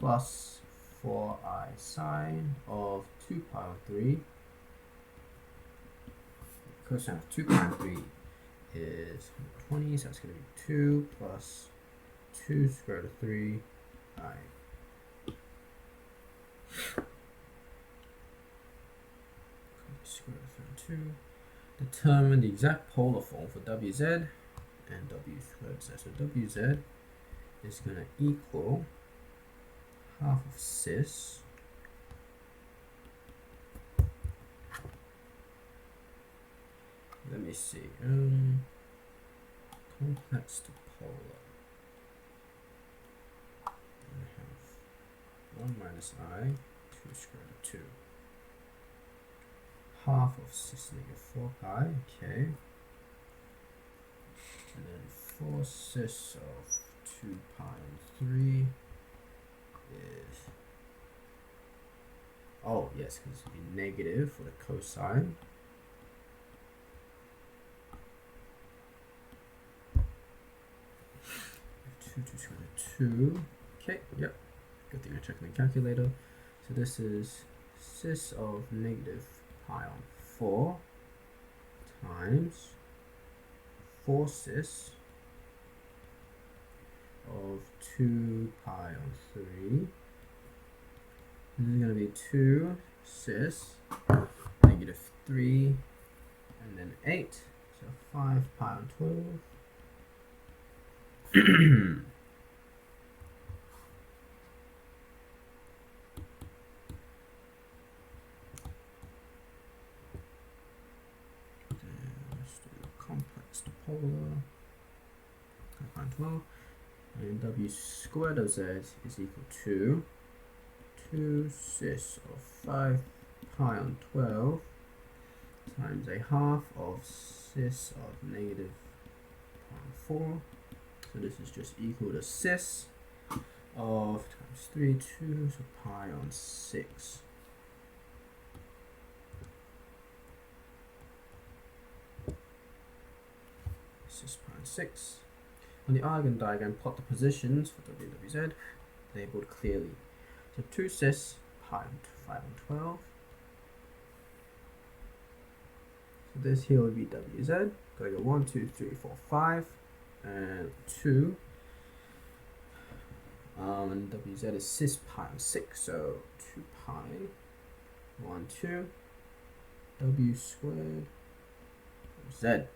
plus 4i sine of 2 pi on 3. Cosine of 2 pi on 3 is 20, so that's going to be 2 plus 2 square root of 3 I. Square root of 2. Determine the exact polar form for WZ and W squared Z. So WZ is going to equal half of cis let me see complex to polar. We have 1 minus I 2 square root of 2 half of cis negative 4 pi, okay, and then 4 cis of 2 pi on 3 is, oh yes, because it would be negative for the cosine. Two square root of 2, okay, yep, good thing I checked my calculator. So this is cis of negative pi on 4 times 4 cis of 2 pi on 3. This is going to be 2 cis negative 3 and then 8, so 5 pi on 12. Let's do complex to polar. 5 pi on 12. And W squared of Z is equal to 2 cis of 5 pi on 12 times a half of cis of negative 4. So this is just equal to cis of times 3, 2, so pi on 6. Cis pi on 6. On the Argon diagram, plot the positions for WWZ labeled clearly. So 2 cis, pi on 5 on 12. So this here would be WZ. Gotta go 1, 2, 3, 4, 5, and 2. And WZ is cis pi on 6, so 2 pi, 1, 2, W squared, Z.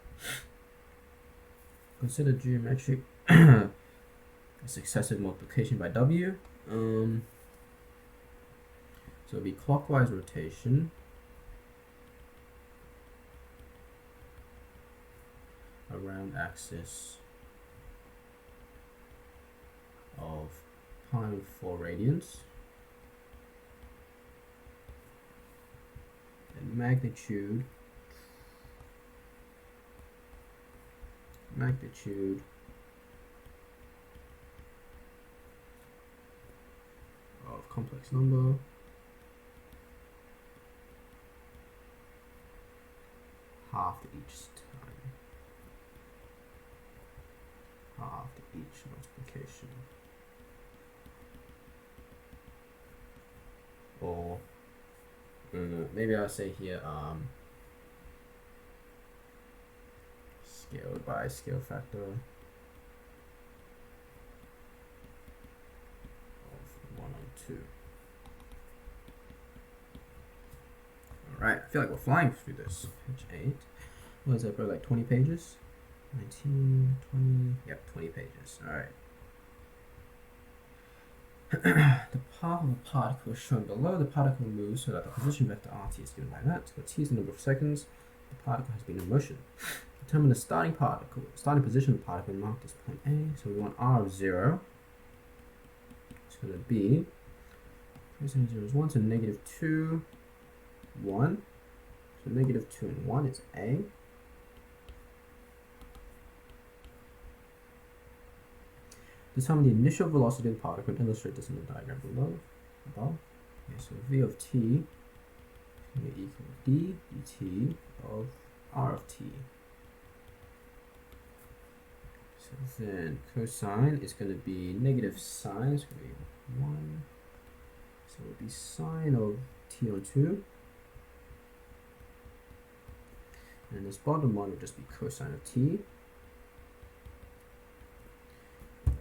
Consider geometric successive multiplication by W. So it'll be clockwise rotation around axis of pi on 4 radians, and magnitude of complex number half each time, half each multiplication. Or maybe I'll say here scaled by scale factor of 1 on 2. Alright, I feel like we're flying through this. Page 8. What is that, bro? Like 20 pages? 19, 20, yep, 20 pages. Alright. The path of a particle is shown below. The particle moves so that the position vector RT is given by that. So T is the number of seconds the particle has been in motion. Determine the starting position of the particle and mark this point A. So we want R of 0. It's going to be, 0 is 1, so negative 2, 1. So negative 2 and 1 is A. Determine the initial velocity of the particle and illustrate this in the diagram below. Above. Okay, so V of t is going to equal d dt of R of t. So then cosine is going to be negative sine, it's going to be 1. So it would be sine of t on 2. And this bottom one would just be cosine of t.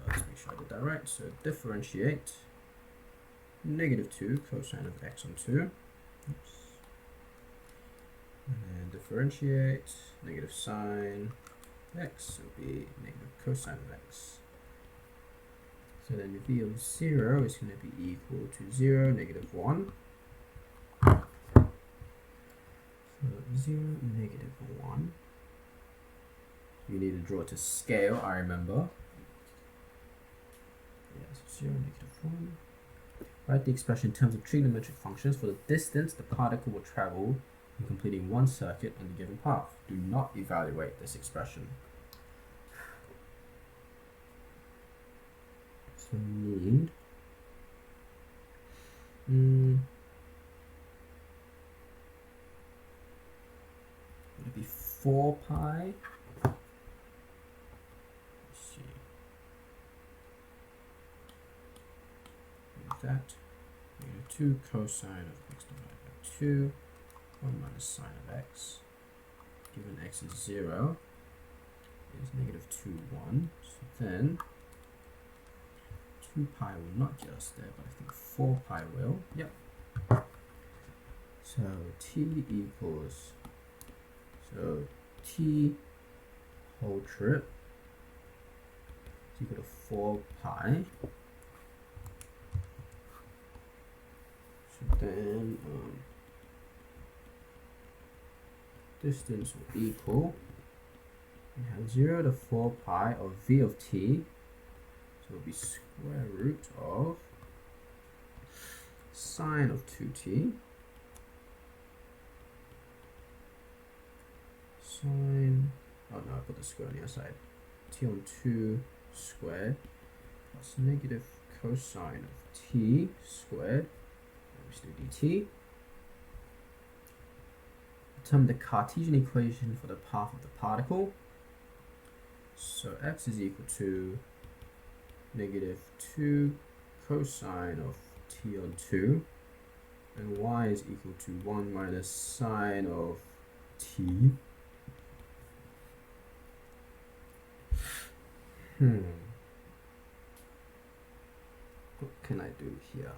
Let's make sure I did that right. So differentiate negative 2 cosine of x on 2. Oops. And then differentiate negative sine x will be negative cosine of x. So then v of 0 is going to be equal to 0, negative 1. So 0, negative 1. You need to draw it to scale, I remember. Yes, 0, negative 1. Write the expression in terms of trigonometric functions for the distance the particle will travel in completing one circuit on the given path. Do not evaluate this expression. So need would it be 4 pi? Let's see. Like that. 2 cosine of x divided by 2. 1 minus sine of x. Given x is 0 is negative 2, 1. So then 2 pi will not get us there, but I think 4 pi will. Yep. So t equals, so t whole trip is equal to 4 pi. So then distance will equal, we have 0 to 4 pi of v of t. So it will be square root of sine of 2t sine, oh no, I put the square on the other side, t on 2 squared plus negative cosine of t squared, let's do dt. Determine the Cartesian equation for the path of the particle. So x is equal to negative 2 cosine of t on 2, and y is equal to 1 minus sine of t. What can I do here?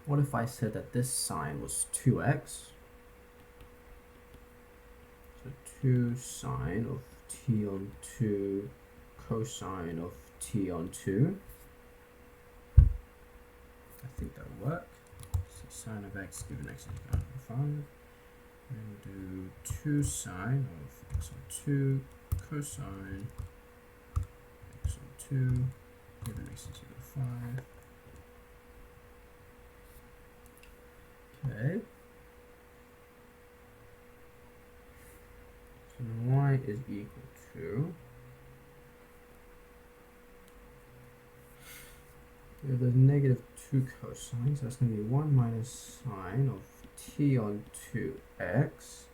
What if I said that this sine was 2x? So 2 sine of t on 2 cosine of t on 2. I think that will work. So sine of x given x is equal to 5. And do 2 sine of x on 2 cosine x on 2 given x is equal to 5. Okay. So then y is equal to, we have the negative 2 cosine, so that's going to be 1 minus sine of t on 2x.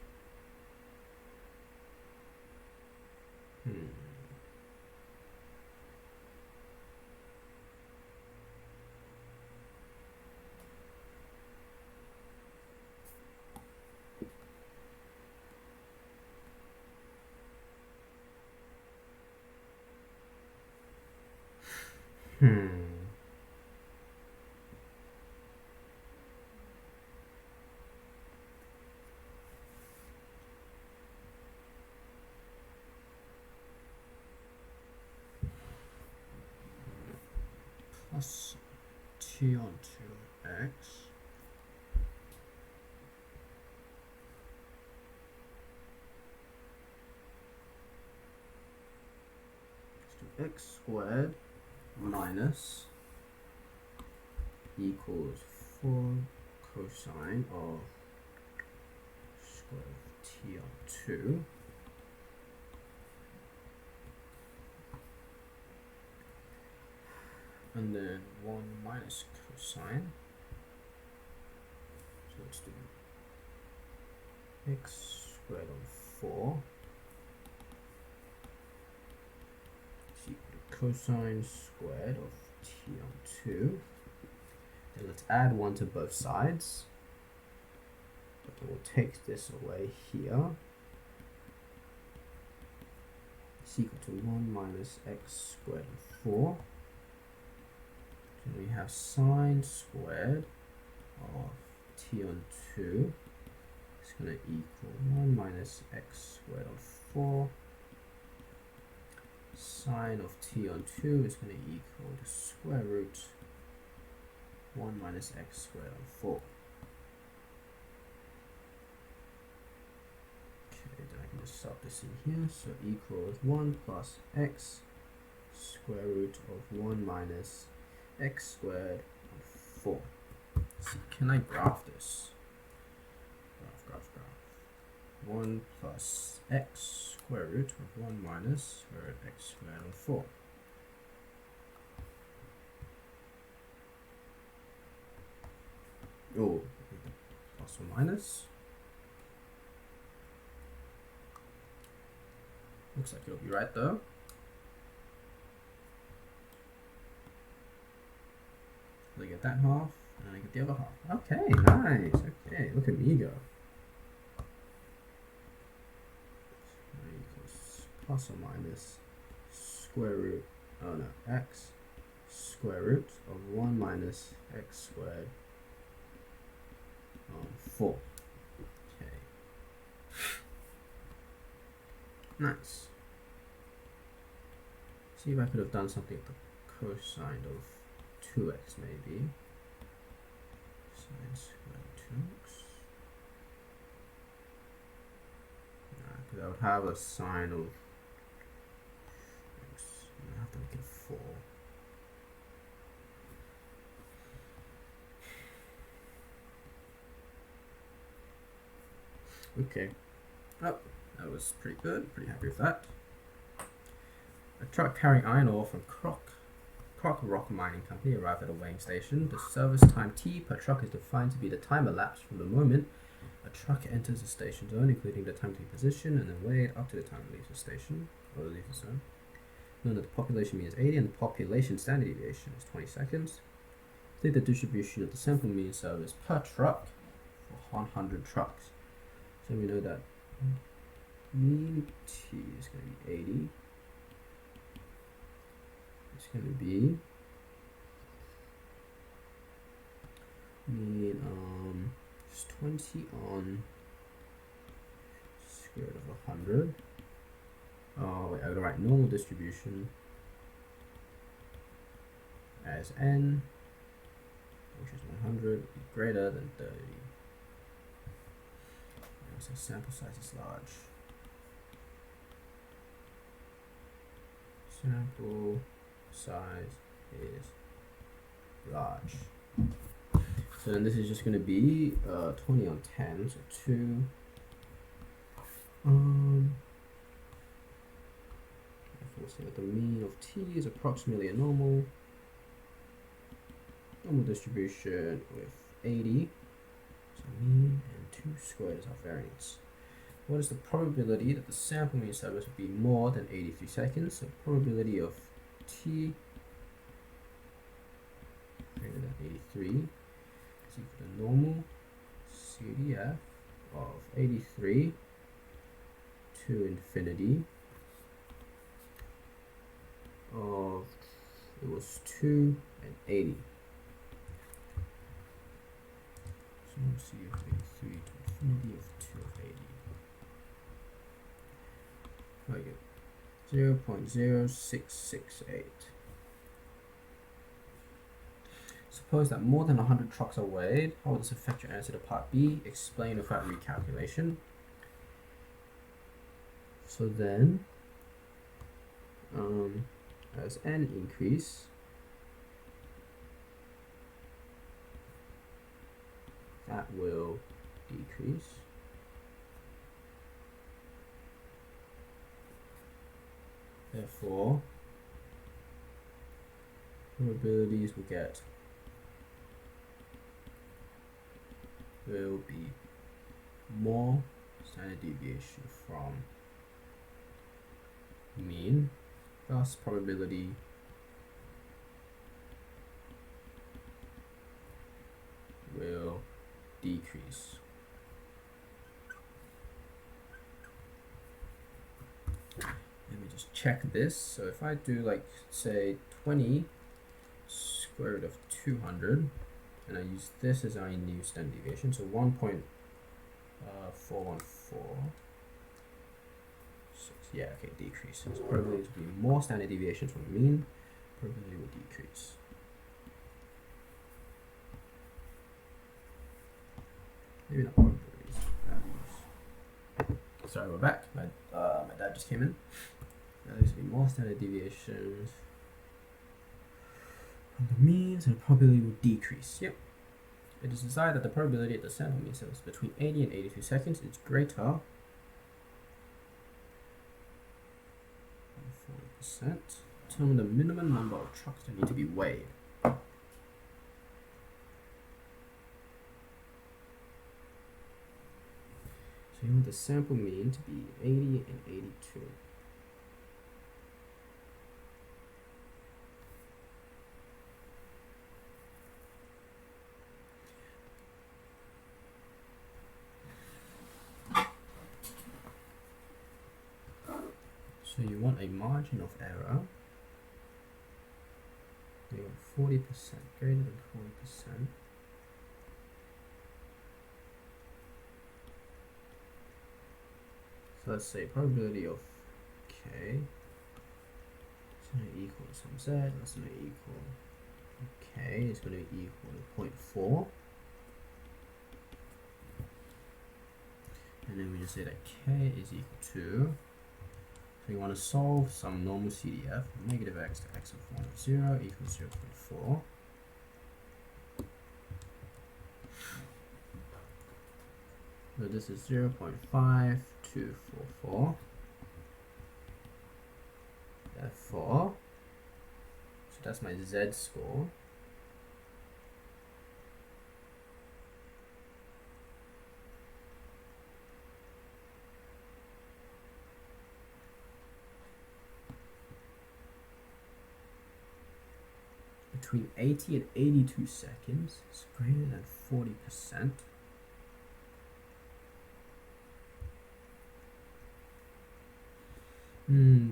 Plus t on 2x to x squared minus equals 4 cosine of square of t on 2 and then 1 minus cosine, so let's do x squared on 4 is equal to cosine squared of t on 2. Then let's add 1 to both sides, but then we'll take this away here. It's equal to 1 minus x squared on 4. So we have sine squared of t on 2 is going to equal 1 minus x squared on 4. Sine of t on 2 is going to equal the square root 1 minus x squared on 4. Okay, then I can just sub this in here. So equals 1 plus x square root of 1 minus x squared on 4. So can I graph this? Graph. 1 plus x square root of 1 minus square root x squared on 4. Oh, plus or minus. Looks like it'll be right though. I get that half, and I get the other half. Okay, nice. Okay, look at me go. Equals plus or minus square root, oh no, x square root of 1 minus x squared on 4. Okay. Nice. See if I could have done something with the cosine of 2x maybe. Sine squared 2x. Nah, because I would have a sine of x. I have to make it 4. Okay, Oh, that was pretty good. Pretty happy with that. A truck carrying iron ore from Croc Rock Mining Company arrived at a weighing station. The service time T per truck is defined to be the time elapsed from the moment a truck enters the station zone, including the time to be positioned and then weighed up to the time it leaves the station or leaves the zone. Note that the population mean is 80 and the population standard deviation is 20 seconds. Take the distribution of the sample mean service per truck for 100 trucks. So we know that mean T is going to be 80. It's going to be mean just 20 on square root of 100. Oh wait, I gotta write normal distribution as n, which is 100, greater than 30. And so sample size is large. Sample size is large. So then this is just going to be 20 on 10, so 2. We'll say that the mean of t is approximately a normal distribution with 80. So mean and 2 squared is our variance. What is the probability that the sample mean service would be more than 83 seconds? So probability of t greater than 83 is equal to normal CDF of 83 to infinity of, it was 2 and 80. So we'll see if 83 to infinity of 2 of 80. Very good. 0.0668. Suppose that more than 100 trucks are weighed. How will this affect your answer to part B? Explain without recalculation. So then, as n increase, that will decrease. Therefore, probabilities will be more standard deviation from mean, thus probability will decrease. Let me just check this. So if I do, like, say 20 square root of 200 and I use this as our new standard deviation, so 1.414. Yeah, okay, decrease. So probability will be more standard deviation from the mean, probability will decrease. Maybe not probabilities, values. Sorry, we're back. My dad just came in. This will be more standard deviations from the mean, so the probability will decrease. Yep. It is desired that the probability at the sample mean is between 80 and 83 seconds is greater 40%. Determine the minimum number of trucks that need to be weighed. So you want the sample mean to be 80 and 82. So you want a margin of error. You want 40%, greater than 40%. So let's say probability of k is going to equal some z. That's going to equal k is going to equal to 0.4. And then we just say that k is equal to, so you want to solve some normal CDF, negative x to x of 1 of 0 equals 0.4. So this is 0.5244. Therefore, so that's my Z score. Between 80 and 82 seconds is greater than 40%.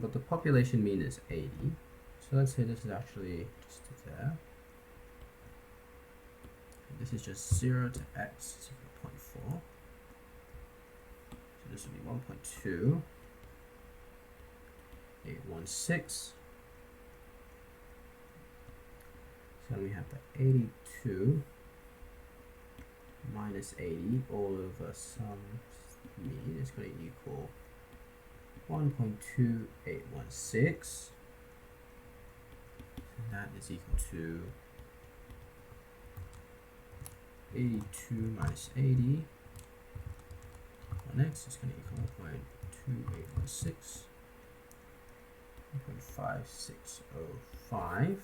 But the population mean is 80. So let's say this is actually just there. And this is just 0 to x is equal to 0.4. So this would be 1.2816. So we have the 82 minus 80 all over some mean is going to equal 1.2816. And that is equal to 82 minus 80. 1x is going to equal 1.2816. 1.5605.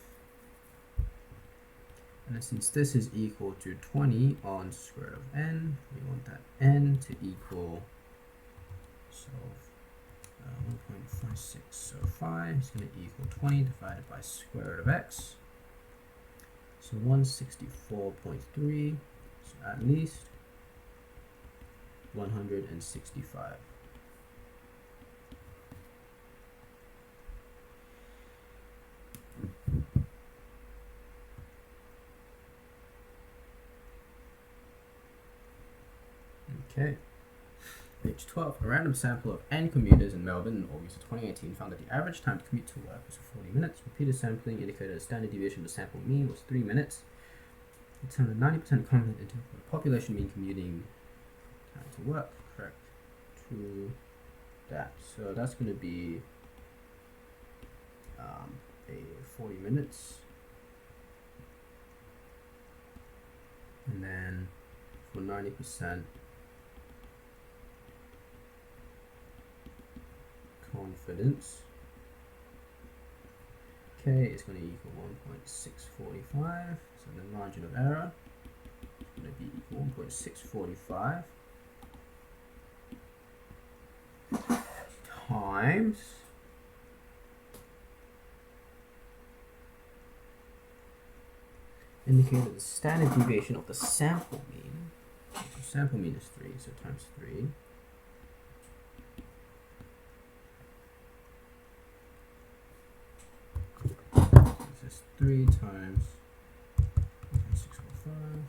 And since this is equal to 20 on square root of n, we want that n to equal, so 1.5605 is going to equal 20 divided by square root of x. So 164.3, so at least 165. Okay. Page 12. A random sample of n commuters in Melbourne in August of 2018 found that the average time to commute to work was 40 minutes. Repeated sampling indicated a standard deviation of the sample mean was 3 minutes. Determined 90% confident interval for the population mean commuting time to work. Correct. To that. So that's going to be a 40 minutes. And then for 90%. Confidence. K is going to equal 1.645. So the margin of error is going to be equal 1.645 times indicated the standard deviation of the sample mean. The sample mean is 3, so times 3. This is 3 times 1.645,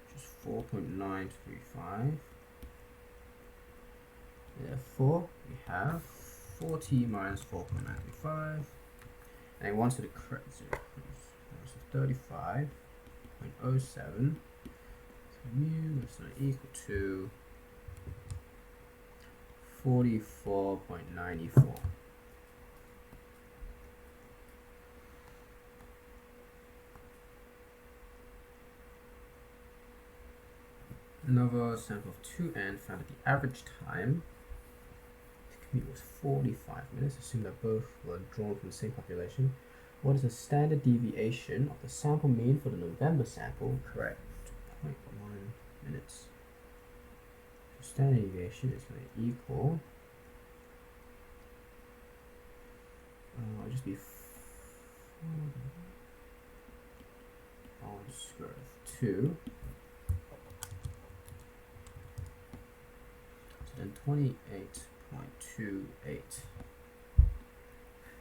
which is 4.935. Therefore, we have 40 minus 4.935, and I wanted to correct 0. So 35.07. So mu is not equal to 44.94. Another sample of 2n found that the average time to commute was 45 minutes. Assume that both were drawn from the same population. What is the standard deviation of the sample mean for the November sample? Correct. 0.1 minutes. So standard deviation is going to equal, it'll just be 4 on square root of 2. And 28.28,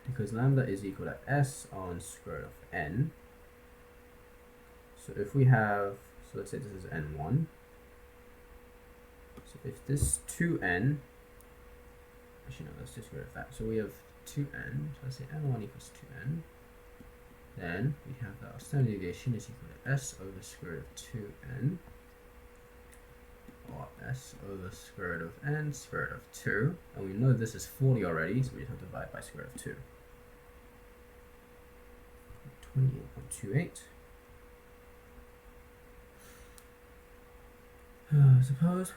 because lambda is equal to s on square root of n. So if we have, so let's say this is n1. So if this 2n, actually no, let's just get rid of that. So we have 2n, so let's say n1 equals 2n. Then we have that our standard deviation is equal to s over square root of 2n. Or s over square root of n square root of 2, and we know this is 40 already, so we just have to divide by square root of 2. 28.28. Suppose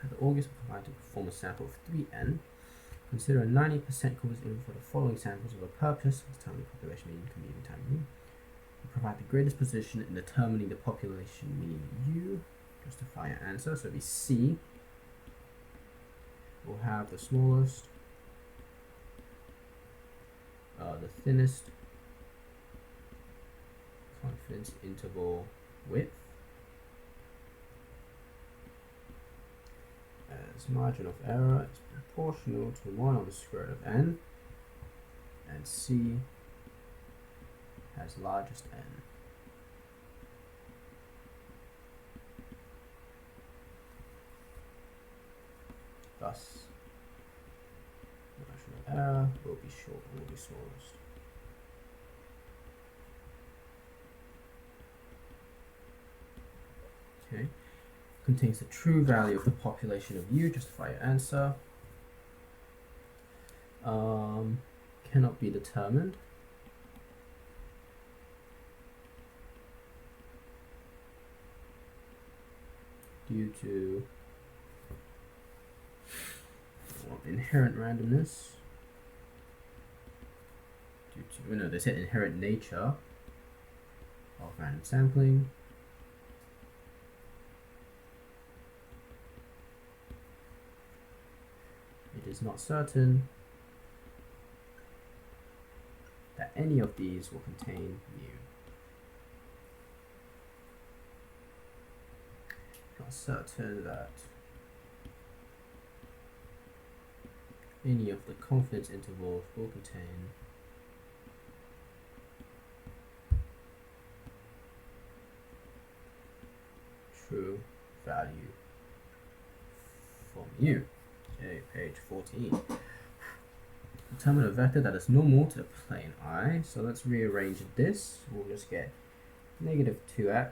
the August provided to perform a sample of 3n. Consider a 90% confidence interval for the following samples of a purpose. Determine the population mean, median time mean. Provide the greatest position in determining the population mean U. Justify your answer. So it'll be C. We'll have the smallest, the thinnest confidence interval width as margin of error is proportional to 1 over the square root of n, and C has largest n. Thus, margin of error will be smallest. Okay. Contains the true value of the population of U. Justify your answer. Cannot be determined. Due to inherent randomness. Due to, they said inherent nature of random sampling. It is not certain that any of these will contain mu. Not certain that any of the confidence intervals will contain true value for mu. Okay, page 14. Determine a vector that is normal to the plane I. So let's rearrange this. We'll just get negative 2x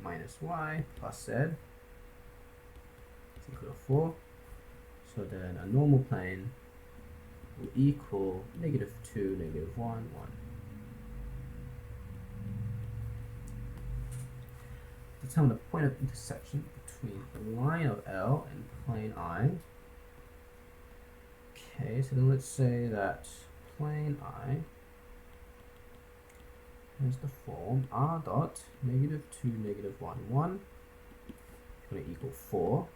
minus y plus z is equal to 4. So then a normal plane will equal negative 2, negative 1, 1. Determine the point of intersection between the line of L and plane I. Okay, so then let's say that plane I has the form r dot negative 2, negative 1, 1 is going to equal 4.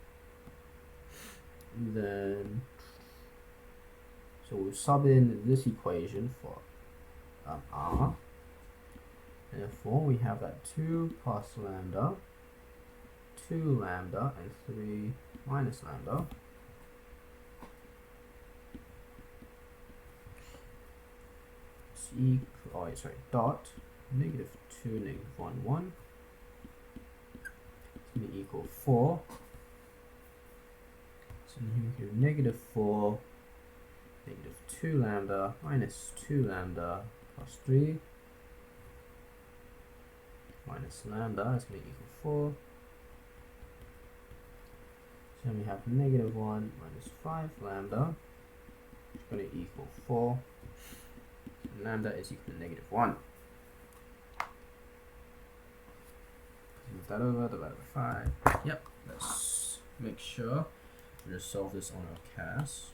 And then, so we'll sub in this equation for r. And therefore, we have that 2 plus lambda, 2 lambda, and 3 minus lambda. Dot negative 2, negative 1, 1 is going to equal 4. So here we go negative 4, negative 2 lambda minus 2 lambda plus 3 minus lambda is going to equal 4. So we have negative 1 minus 5 lambda is going to equal 4. Lambda is equal to negative 1. Move that over, divided by 5. Yep, let's make sure we just solve this on our CAS.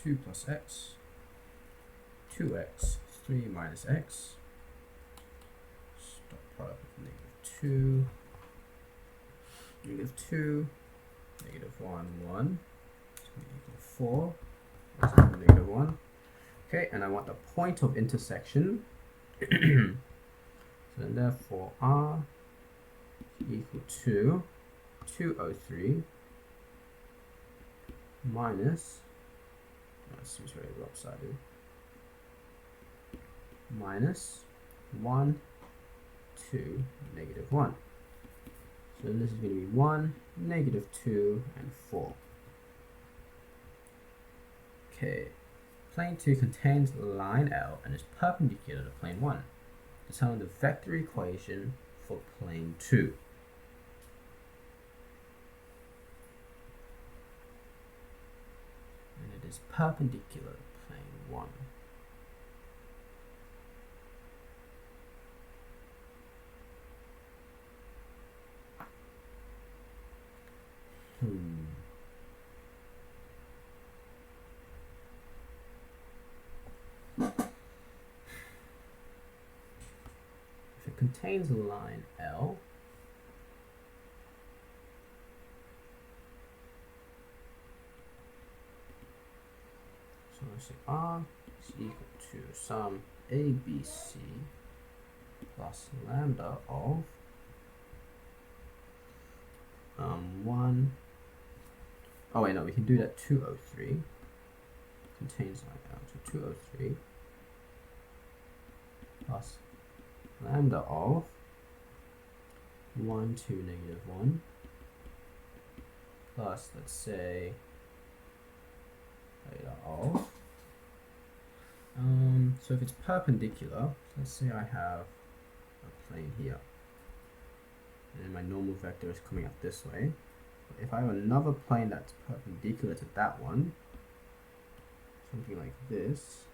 2 plus x, 2x, 3 minus x. Dot product of negative 2, negative 2, negative 1, 1. It's going to equal 4. That's equal to negative 1. Okay, and I want the point of intersection. So then therefore r equal to 203 minus, that seems very lopsided, minus 1, 2, negative 1. So then this is going to be 1, negative 2, and 4. Okay. Plane 2 contains line L and is perpendicular to plane 1. Determine the vector equation for plane 2. And it is perpendicular to plane 1. If it contains a line L, so let's say R is equal to sum ABC plus lambda of 1. Oh wait, no, we can do that 203 contains line L, so 203 plus lambda of 1 to negative 1 plus, let's say, theta of so if it's perpendicular, let's say I have a plane here and my normal vector is coming up this way. But if I have another plane that's perpendicular to that one, something like this,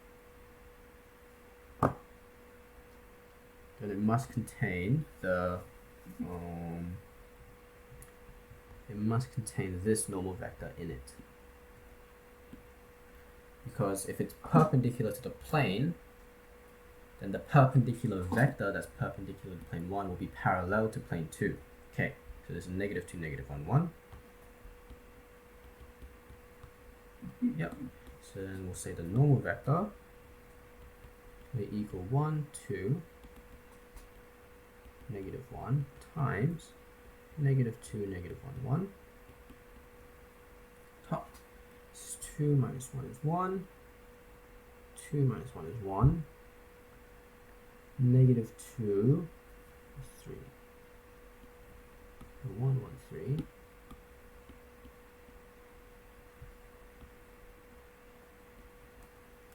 then it must contain the this normal vector in it. Because if it's perpendicular to the plane, then the perpendicular vector that's perpendicular to plane 1 will be parallel to plane 2. Okay, so there's a negative 2, negative 1, 1. Yep. So then we'll say the normal vector will equal 1, 2, negative 1 times negative 2, negative 1, 1. Top. 2 minus 1 is 1. 2 minus 1 is 1. Negative 2 is 3. 1, 1, 3.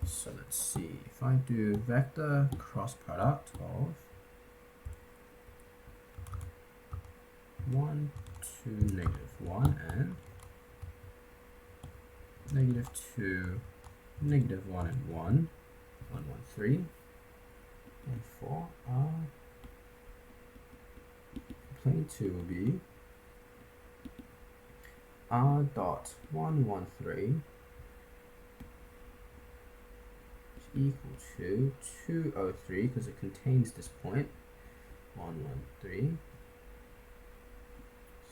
So let's see. If I do vector cross product of 1, 2, negative 1 and negative 2, negative 1 and 1, 1, 1, 3, and 4 are plane 2 will be R dot 1, 1, 3 is equal to 203 because it contains this point 1, 1, 3.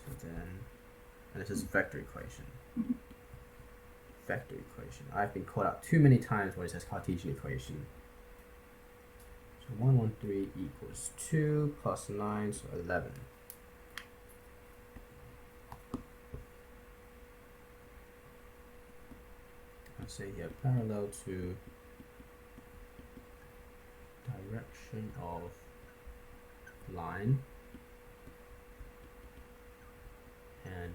So then, and this is vector equation. Vector equation. I've been caught out too many times when it says Cartesian equation. So 113 equals 2 plus 9, so 11. I say here parallel to direction of line and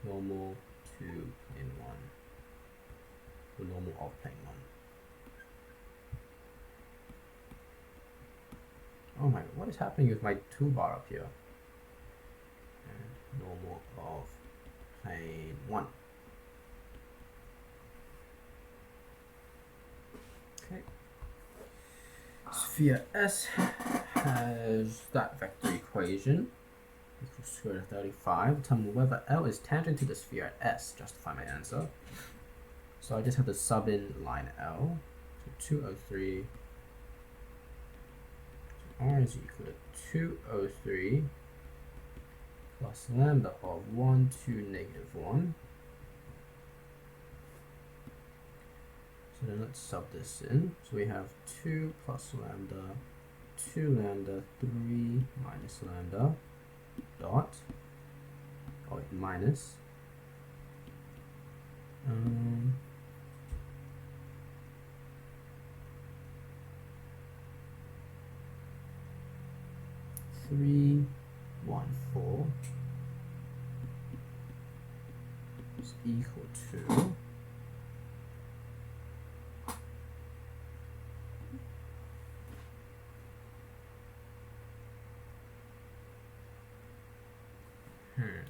normal to plane 1. The normal of plane 1. Oh my god, what is happening with my toolbar up here? And normal of plane 1. Okay. Sphere S has that vector equation equals square root of 35. Determine whether L is tangent to the sphere at S. Justify my answer. So I just have to sub in line L. So 203. So R is equal to 203 plus lambda of 1 to negative 1. So then let's sub this in. So we have 2 plus lambda, 2 lambda, 3 minus lambda, dot, oh wait, minus, 3, 1, 4 is equal to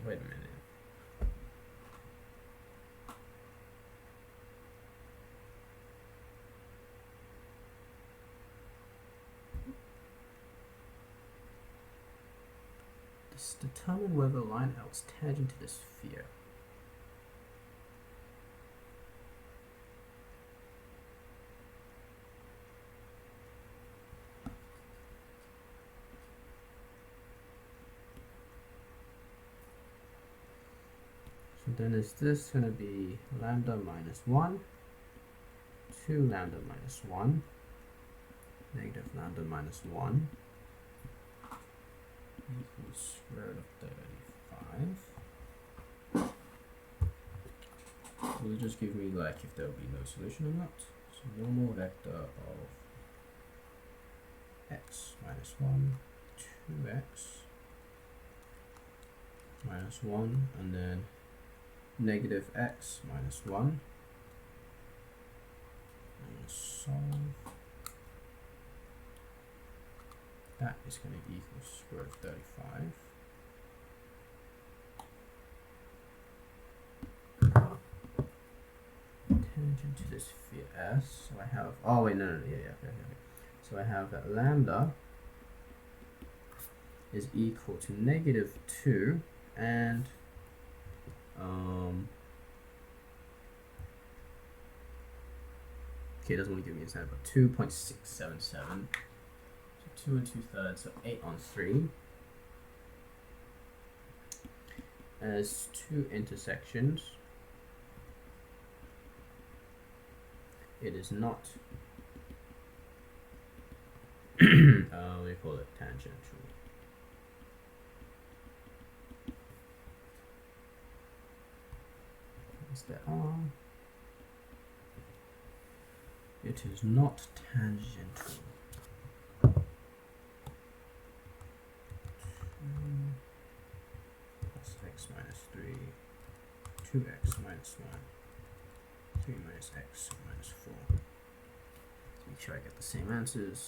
wait a minute. Let's determine whether line L is tangent to the sphere. So then is this going to be lambda minus 1, 2 lambda minus 1, negative lambda minus 1 equals square root of 35. Will it just give me like if there will be no solution or not? So normal vector of x minus 1, 2x minus 1, and then negative x minus 1. And solve. That is going to equal square root of 35. Tangent to the sphere S. So I have, oh wait, no, okay. So I have that lambda is equal to negative 2 and okay, it doesn't want to give me a answer, but 2.677. So 2 2/3, so 8 on 3. As two intersections, it is not we call it tangential. Is that on? It is not tangential. Plus x minus 3, 2x minus 1, 3 minus x minus 4. Make sure I get the same answers.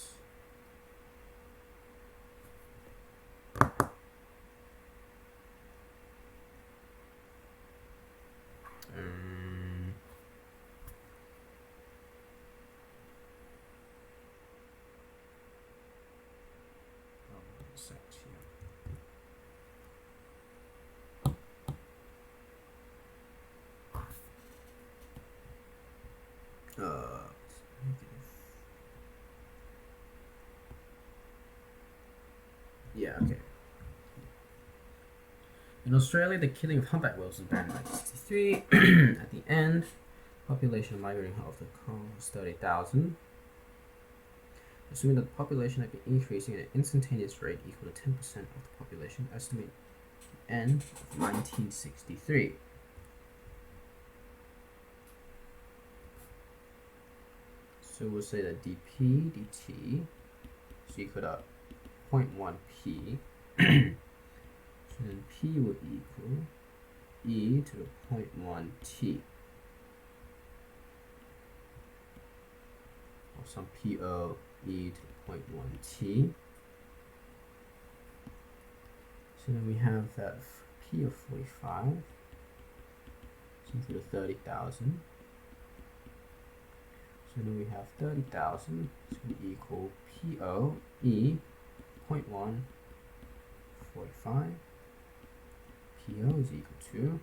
Yeah, okay. In Australia, the killing of humpback whales was banned in 1963. At the end, population migrating off the coast was 30,000. Assuming that the population had been increasing at an instantaneous rate equal to 10% of the population, estimate the end of 1963. So we'll say that dp dt is equal to 0.1 p. So then p will equal e to the 0.1 t. Or some po e to the 0.1 t. So then we have that p of 45 is equal to 30,000. So then we have 30,000 is going to equal po e 0.1 45. PO is equal to,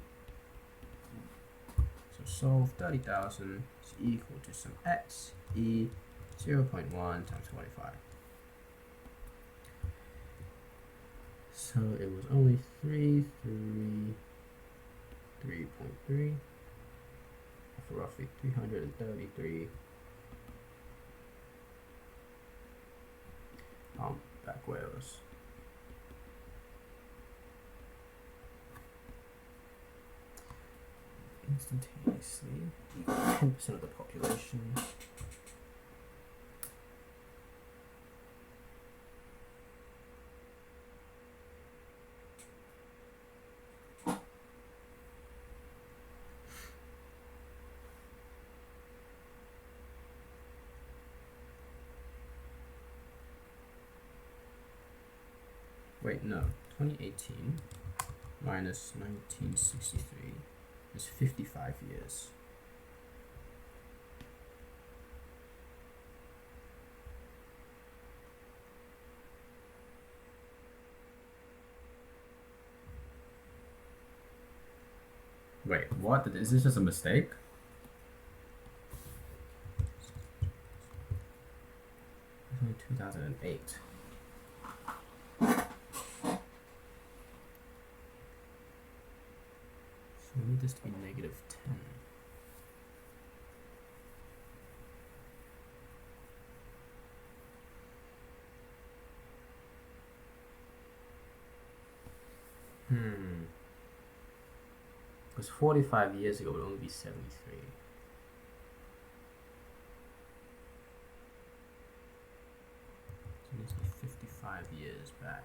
so solve 30,000 is equal to some x, e 0.1 times 45. So it was only 3, 3.3 for roughly 333 back whales. Instantaneously, 10% of the population. Wait, no. 2018 minus 1963 is 55 years. Wait, what? Is this just a mistake? It's only 2008. So we need this to be -10. Because 45 years ago would only be 73. So it needs to be 55 years back.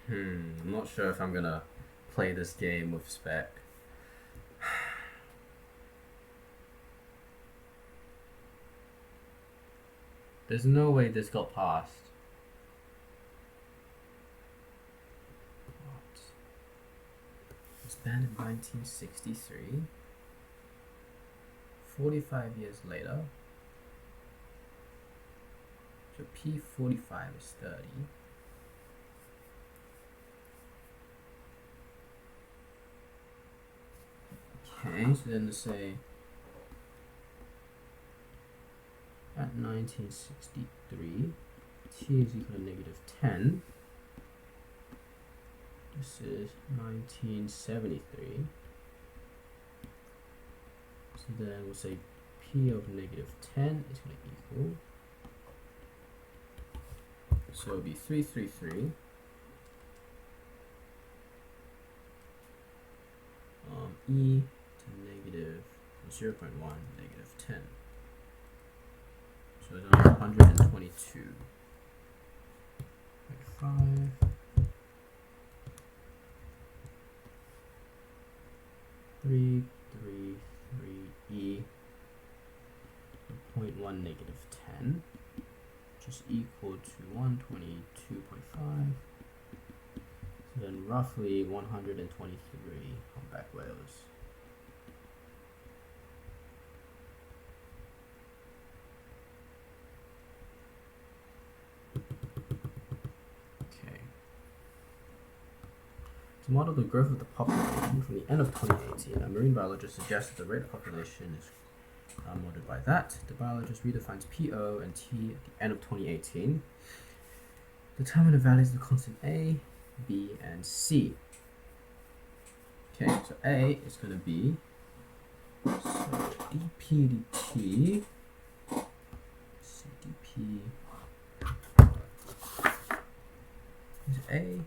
I'm not sure if I'm gonna play this game with spec. There's no way this got passed. What? It was banned in 1963. 45 years later. So P45 is 30. Okay, so then let's say at 1963, t is equal to -10. This is 1973. So then we'll say p of -10 is going to equal. So it'll be 333. E to -0.1 -10. So it's 122. 5. Three, 3, -0.1 -10, which is equal to 122.5. So then roughly 123 humpback whales. To model the growth of the population from the end of 2018, a marine biologist suggests that the rate of population is modeled by that. The biologist redefines PO and T at the end of 2018. Determine the values of the constant A, B, and C. Okay, so A is going to be dP dt. dP is A.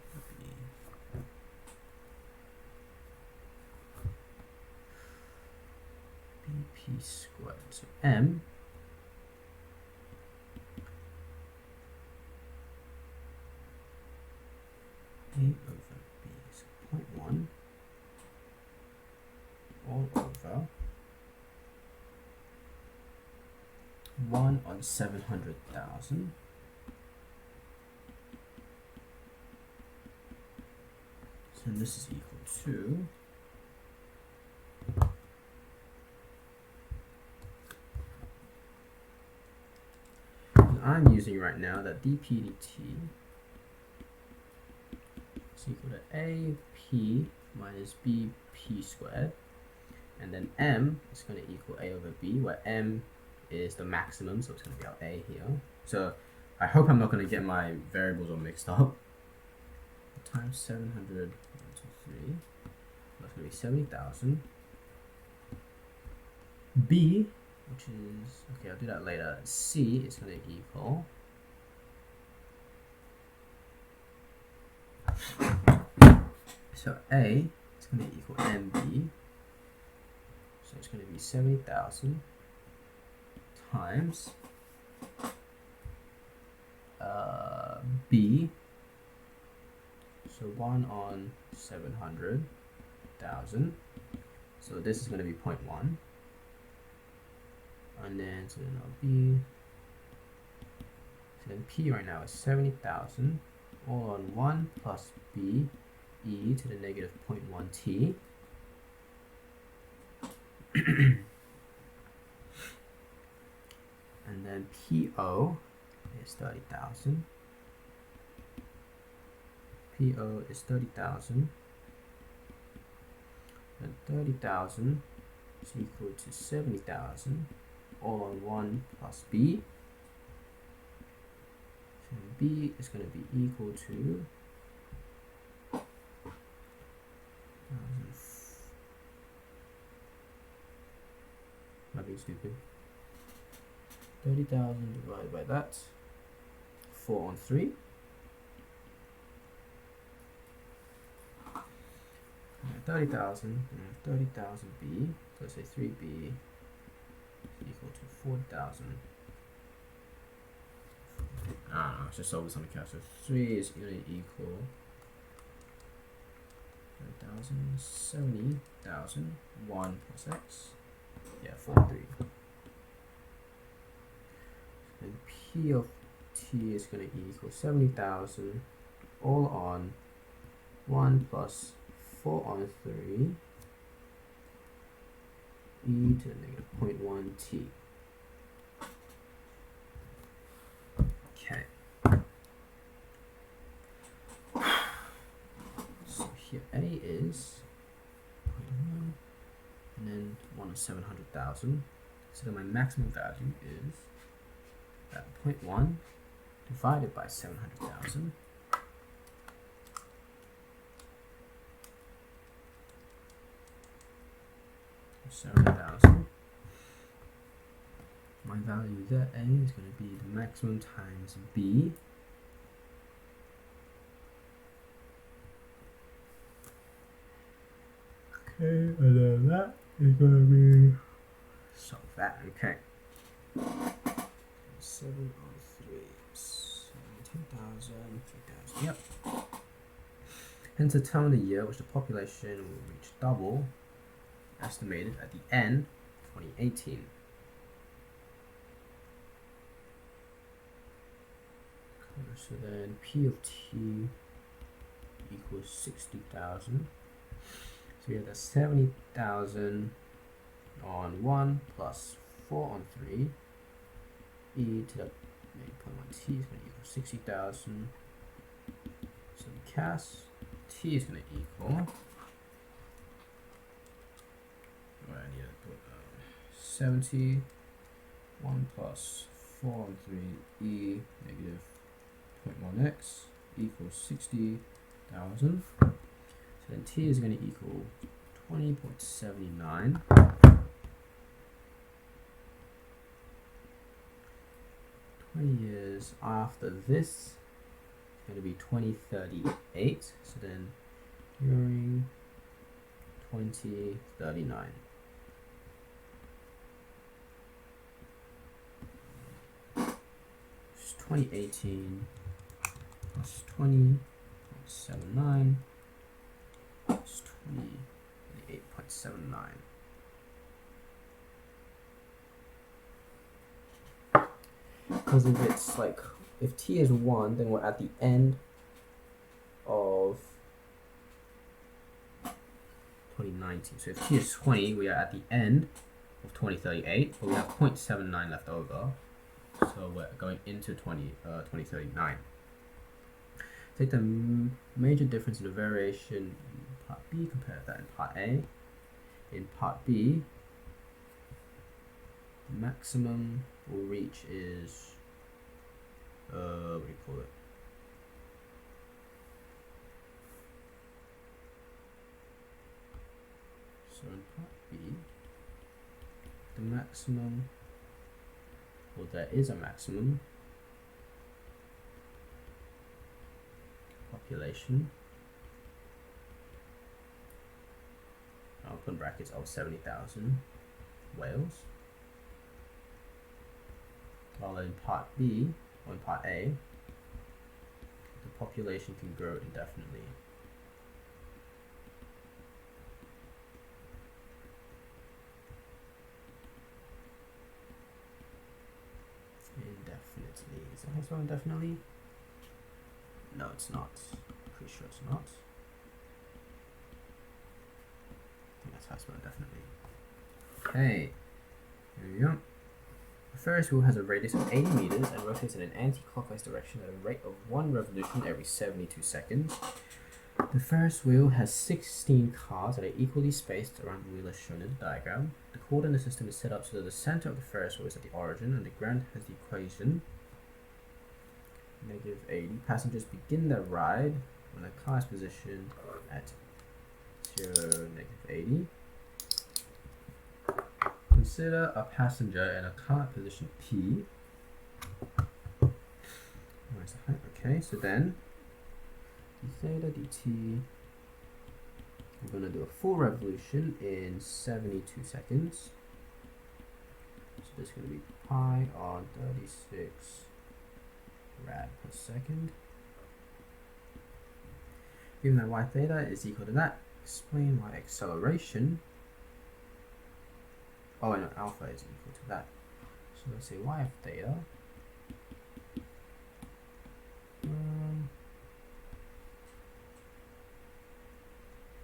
P squared. So M A over B is 0.1 all over 1 on 700,000. So this is equal to I'm using right now that dP dt is equal to AP minus BP squared, and then M is going to equal A over B, where M is the maximum, so it's going to be our A here. So I hope I'm not going to get my variables all mixed up. Times 700, 1, 2, 3, that's going to be 70,000. B, which is, okay, I'll do that later. C is going to equal so A is going to equal MB, so it's going to be 70,000 times B, so 1 on 700,000, so this is going to be 0.1. And then, so then I'll be, so then P right now is 70,000, all on 1 plus B, e to the -0.1 t. And then PO is 30,000. PO is 30,000. And 30,000 is equal to 70,000, all on 1 plus B. So B is going to be equal to am I being stupid? 30,000 divided by that, 4 on 3. 30,000 and 30,000 B, so say 3B is equal to 40,000. I don't know, it's just solve something else. So 3 is going to equal 30,000, 70,000, 1 plus X. Yeah, 43. And P of T is going to equal 70,000 all on 1 plus 4 on 3 e to the negative 0.1 t. Okay. So here A is 0.1 and then 1 on 700,000. So then my maximum value is that 0.1 divided by 700,000. My value there A is going to be the maximum times B. Okay, and then that is going to be so that, okay. 7 on 3, 17,000, 3,000, yep. Hence determine the year which the population will reach double, estimated at the end of 2018. So then P of T equals 60,000. So we have the 70,000 on 1 plus 4 on 3 e to the 0.1 t is going to equal 60,000. So we cast T is going to equal, I need to put 70, 1 plus 4 on 3 e negative 0.1x equals 60,000. So then T is going to equal 20.79. 20 years after this is going to be 2038. So then during 2039. It's 2018 plus 20.79 plus 28.79. Because if it's like, if T is 1, then we're at the end of 2019. So if T is 20, we are at the end of 2038, but we have 0.79 left over. So we're going into 2039. Take the major difference in the variation in part B, compare that in part A. In part B, the maximum we'll reach is, what do you call it? So in part B, the maximum, well, there is a maximum population, I'll put in brackets, of 70,000 whales. While in part B, or in part A, the population can grow indefinitely. Indefinitely. Is that how you spell indefinitely? No, it's not. Pretty sure it's not. I think that's how I spell indefinitely. Okay, here we go. The Ferris wheel has a radius of 80 meters and rotates in an anti-clockwise direction at a rate of 1 revolution every 72 seconds. The Ferris wheel has 16 cars that are equally spaced around the wheel as shown in the diagram. The coordinate system is set up so that the center of the Ferris wheel is at the origin and the ground has the equation -80. Passengers begin their ride when a car is positioned at 0, -80. Consider a passenger in a car at position P. Where's the height? Okay, so then d theta dt, we're going to do a full revolution in 72 seconds. So this is going to be pi on 36 rad per second. Given that y theta is equal to that, explain why acceleration, oh no, alpha is equal to that. So let's say y of theta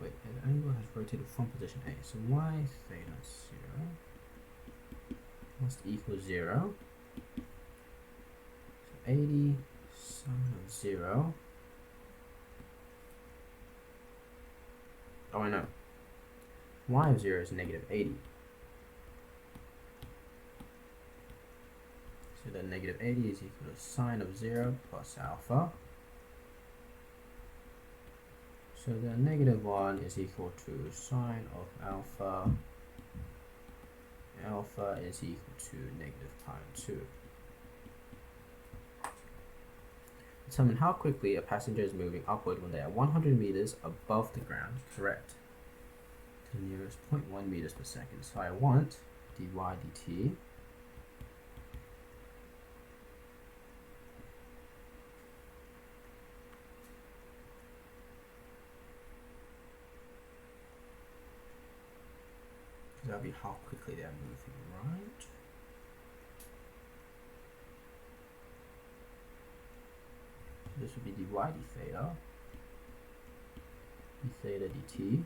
wait, the angle has rotated from position A. So y theta 0 must equal 0. So 80 sine of 0. Oh, I know. Y of 0 is -80. So then -80 is equal to sine of 0 plus alpha. So then -1 is equal to sine of alpha. Alpha is equal to -pi/2. Determine how quickly a passenger is moving upward when they are 100 meters above the ground. Correct. To the nearest 0.1 meters per second. So I want dy dt that would be how quickly they are moving, right? So this would be dy d theta dt,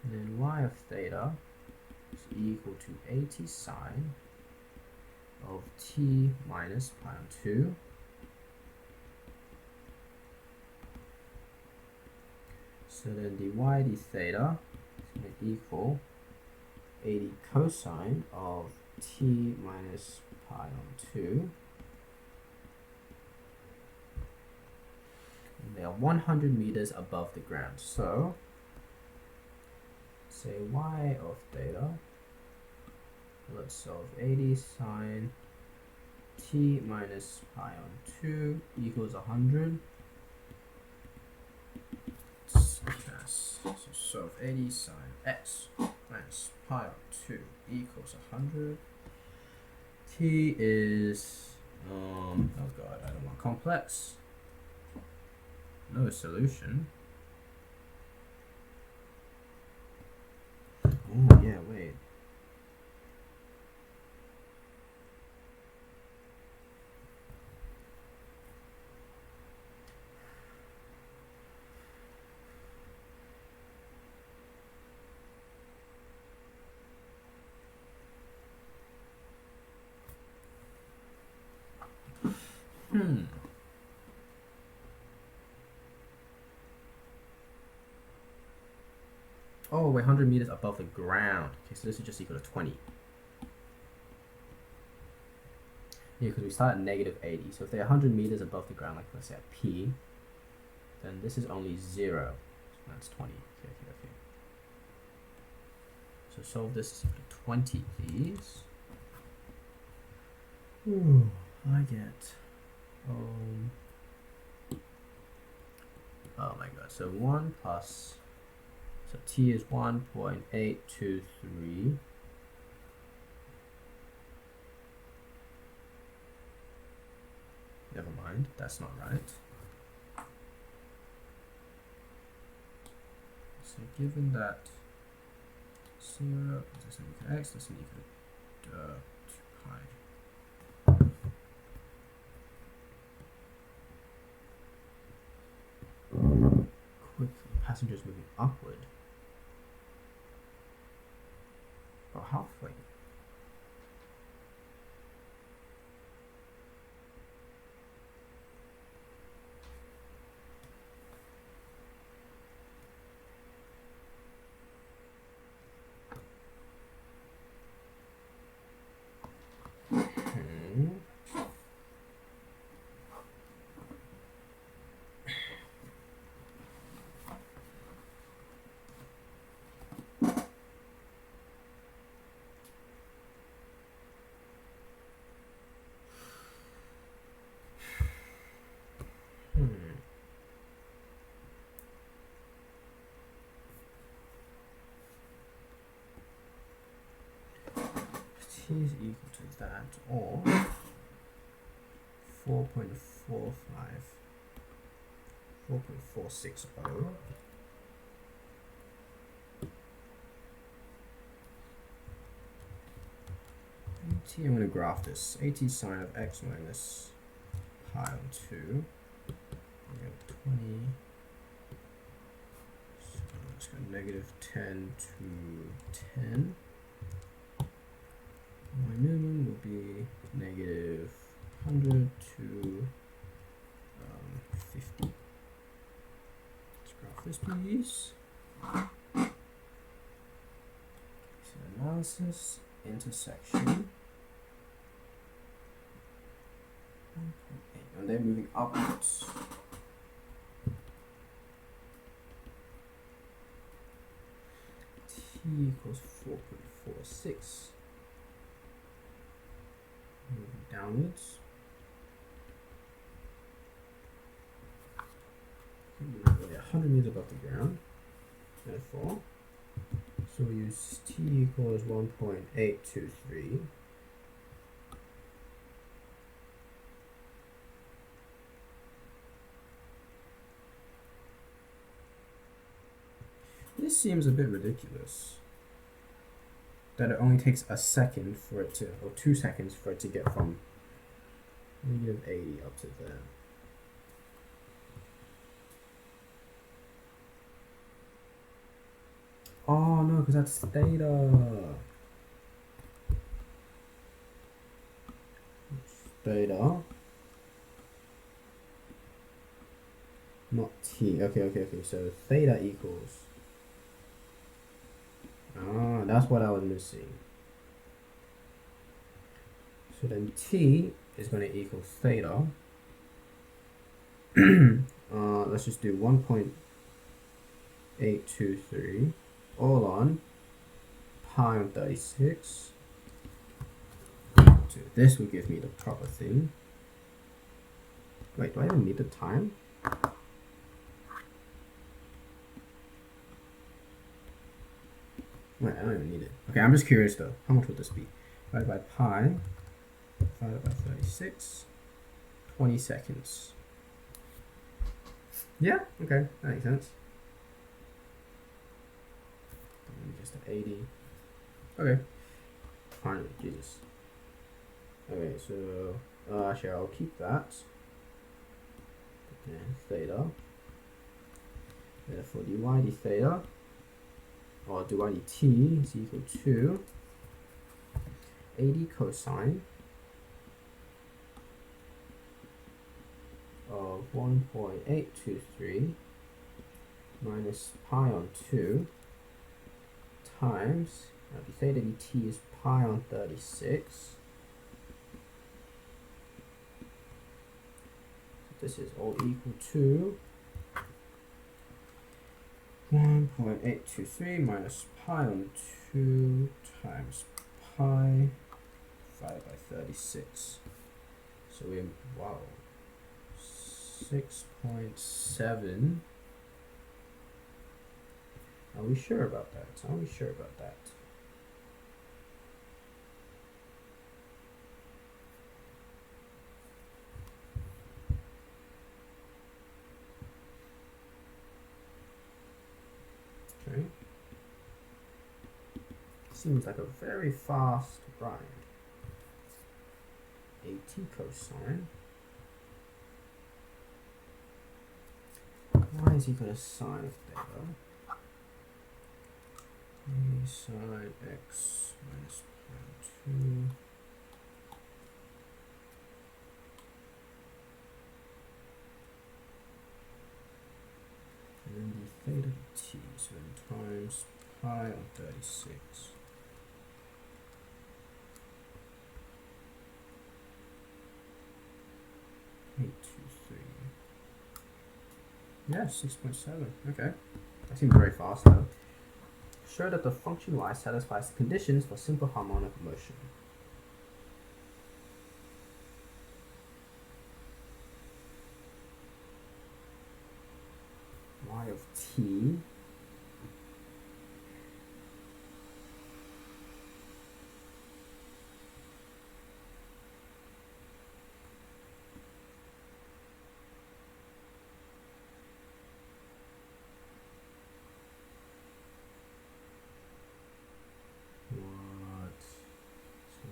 and then y of theta is equal to 80 sine of t minus pi/2. So then dy d theta is going to equal 80 cosine of t minus pi/2. And they are 100 meters above the ground. So say y of theta, let's solve 80 sine t minus pi/2 equals 100. So solve 80 sine x minus pi/2 equals 100. T is, oh god, I don't want complex. No solution. Oh yeah, wait. Oh, we're 100 meters above the ground. Okay, so this is just equal to 20. Yeah, because we start at -80. So if they're 100 meters above the ground, like let's say at P, then this is only 0. So that's 20. Okay. So solve this is equal to 20, please. Ooh, I get oh my god, so 1 plus, so t is 1.823. Never mind, that's not right. So given that 0 is equal to x, this is equal to 2 pi. Quickly, passengers moving upward. Oh, halfway. T is equal to that, or 4.45, 4.460. AT, I'm going to graph this. AT sine of x minus pi on 2. We have 20. So let's go negative 10 to 10. My minimum will be negative 100 to 50. Let's graph this, please. So analysis, intersection. 1.8. And they're moving upwards. T equals 4.46. Moving downwards. We're 100 meters above the ground. Therefore, so we use T equals 1.823. This seems a bit ridiculous. That it only takes a second for it to, or 2 seconds for it to get from negative 80 up to there. Oh no, because that's theta. Theta. Not T. Okay. So theta equals. Ah, that's what I was missing. So then T is going to equal theta. Let's just do 1.823 all on pi on 36. So this will give me the proper thing. Wait, do I even need the time? Wait, I don't even need it. Okay, I'm just curious though. How much would this be? Divided by pi, divided by 36, 20 seconds. Yeah, okay, that makes sense. Just 80. Okay, finally, Jesus. Okay, so actually I'll keep that. Okay, theta. Therefore, dy d theta, or dy dt is equal to 80 cosine of 1.823 minus pi on 2 times, the theta dt is pi on 36. So this is all equal to 1.823 minus pi on 2 times pi divided by 36. So we, wow, 6.7. Are we sure about that? Are we sure about that? Okay. Seems like a very fast rhyme. AT cosine. Y is equal to sine of theta. A sine x equals pi on 36. Yeah, 6.7. Okay. That seems very fast though. Show that the function y satisfies the conditions for simple harmonic motion. Y of t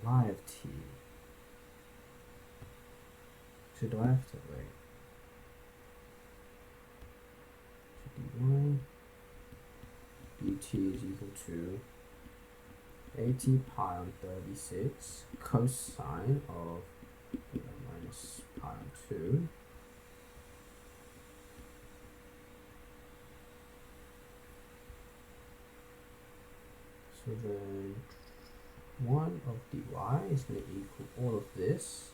y of t. So do I have to wait? So dy dt is equal to at pi on 36 cosine of minus pi on 2. So then 1 of dy is going to equal all of this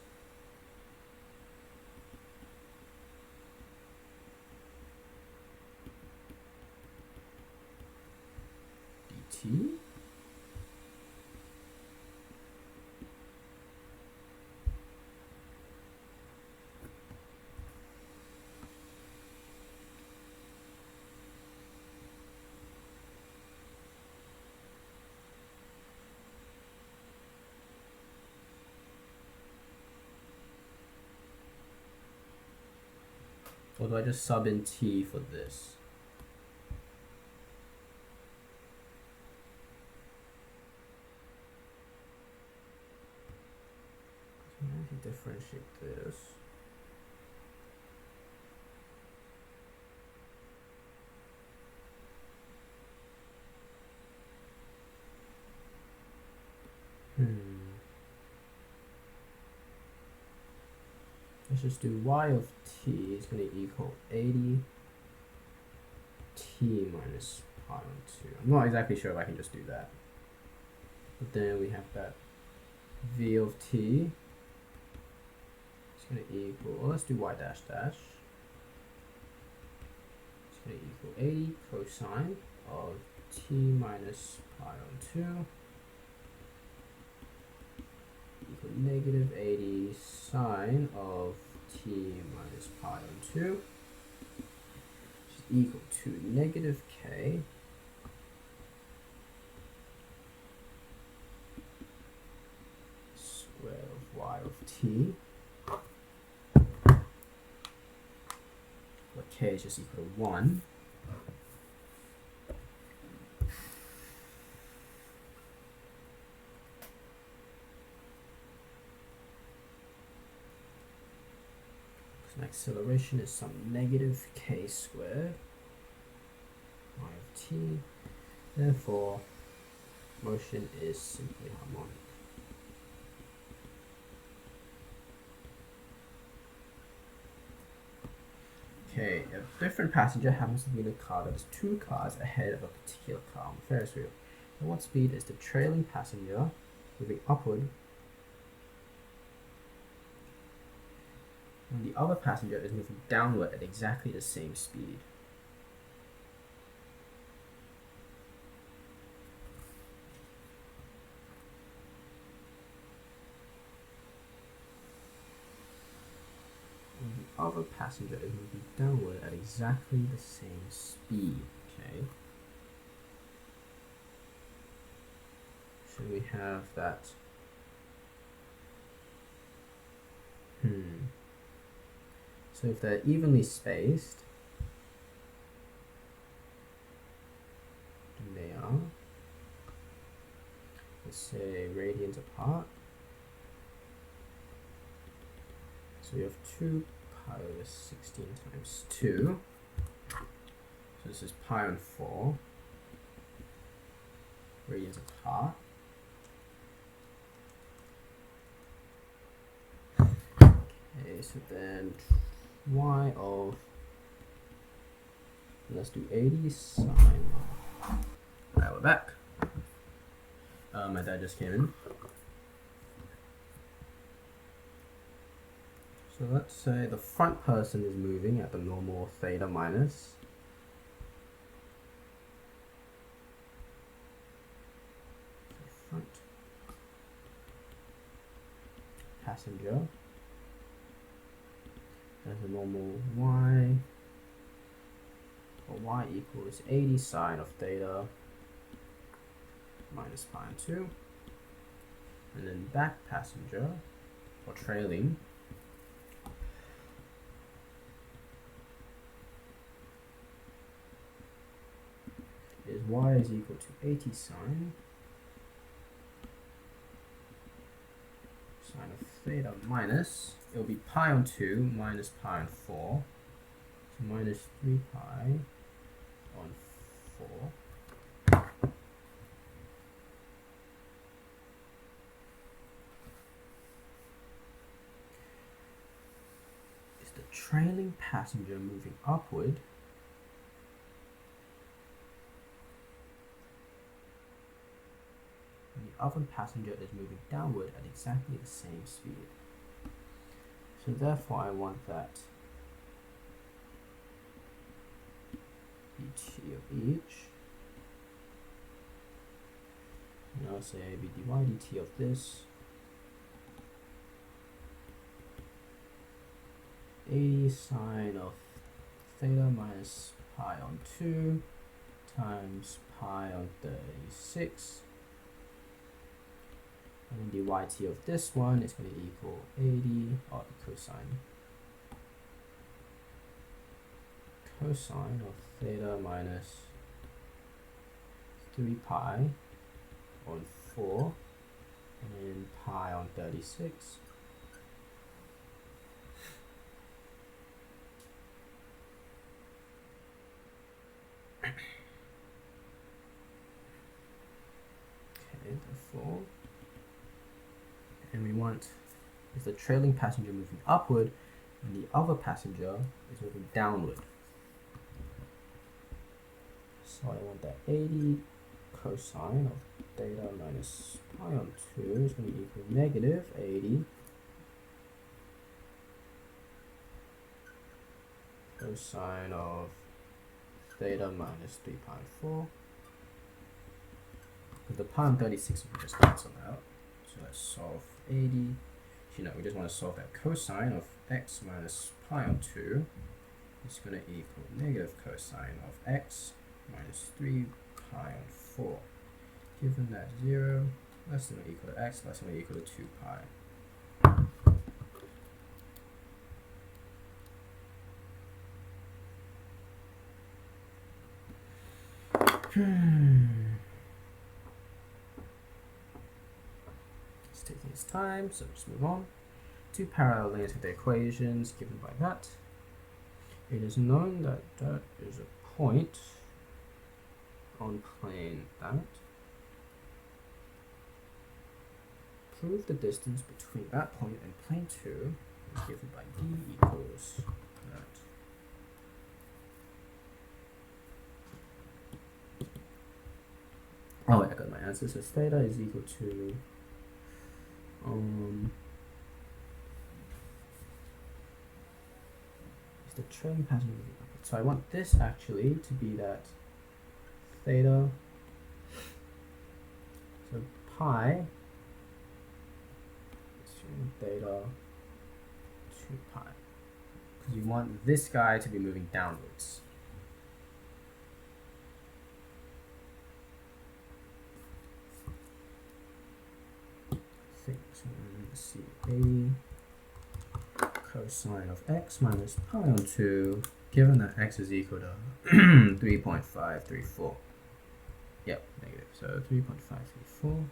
dt or do I just sub in t for this? So how do you differentiate this? Let's just do y of t is going to equal 80 t minus pi on 2. I'm not exactly sure if I can just do that. But then we have that v of t is going to equal, well, let's do y dash dash. It's going to equal 80 cosine of t minus pi on 2 equal negative 80 sine of t minus pi on 2, which is equal to negative k square of y of t, where k is just equal to 1. Acceleration is some negative k squared y of t. Therefore, motion is simply harmonic. Okay, a different passenger happens to be in a car that is 2 cars ahead of a particular car on the Ferris wheel. At what speed is the trailing passenger moving upward when the other passenger is moving downward at exactly the same speed? When the other passenger is moving downward at exactly the same speed, okay? So we have that. So if they're evenly spaced, and they are, let's say, radians apart. So we have 2 pi over 16 times 2. So this is pi on 4 radians apart. Okay, so then y of, let's do 80 sine Alright, we're back. My dad just came in. So let's say the front person is moving at the normal theta minus. Front passenger has a normal y, or y equals 80 sine of theta minus pi on 2. And then back passenger, or trailing, is y is equal to 80 sine of theta minus, it will be pi on 2 minus pi on 4, so minus 3 pi on 4. Is the trailing passenger moving upward? The other passenger is moving downward at exactly the same speed. So therefore I want that dt of each, and I'll say be dy dt of this 80 sine of theta minus pi on 2 times pi on 36. And then the dy of this one is going to equal 80, or cosine of theta minus 3 pi on 4, and then pi on 36. Okay, therefore, and we want is the trailing passenger moving upward and the other passenger is moving downward. So I want that 80 cosine of theta minus pi on 2 is going to equal negative 80 cosine of theta minus 3 pi on 4. Because the pi on 36 will just cancel out. So let's solve 80. You know, we just want to solve that cosine of x minus pi on 2 is going to equal negative cosine of x minus 3 pi on 4. Given that 0 less than or equal to x less than or equal to 2 pi. It's taking its time, so let's move on. Two parallel lanes with the equations given by that. It is known that that is a point on plane that. Prove the distance between that point and plane 2 is given by d equals that. Oh wait, I got my answer. So theta is equal to is the trailing passenger moving upward. So I want this actually to be that theta. So pi is theta 2 pi. Because you want this guy to be moving downwards. Let's see, 80 cosine of x minus pi on 2, given that x is equal to 3.534. Yep, negative. So 3.534.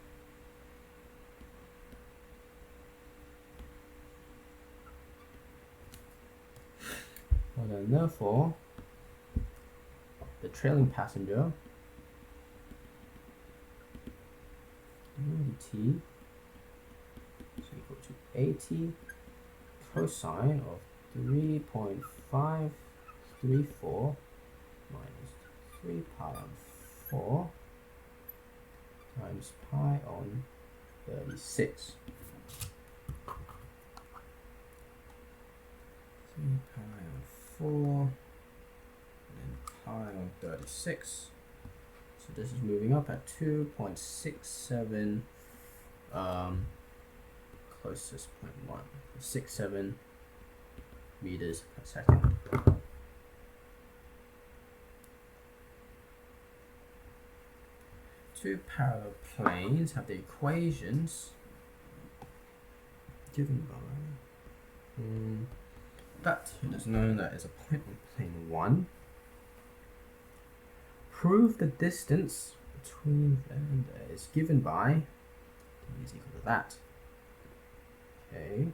Well then, therefore, the trailing passenger dt is equal to 80 cosine of 3.534 minus 3 pi on 4 times pi on 36. 3 pi on 4, and then pi on 36. So this is moving up at 2.67, closest 0.1, 67 meters per second. Two parallel planes have the equations given by that it is known that is a point on plane 1. Prove the distance between them and there is given by d is equal to that. Okay.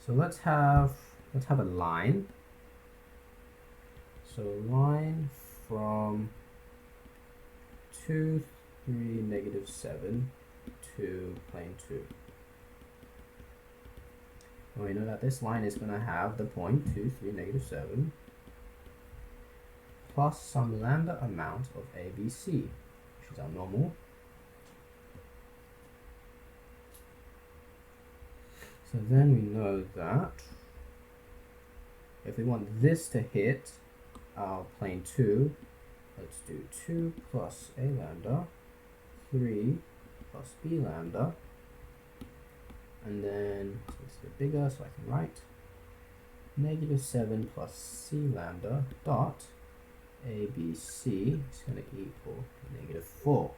So let's have a line. So line from 2, 3, negative 7 to plane 2. And we know that this line is going to have the point 2, 3, negative 7 plus some lambda amount of ABC, which is our normal. So then we know that if we want this to hit our plane 2, let's do 2 plus a lambda, 3 plus b lambda, and then so it's a bit bigger so I can write negative 7 plus c lambda dot ABC is going to equal negative 4.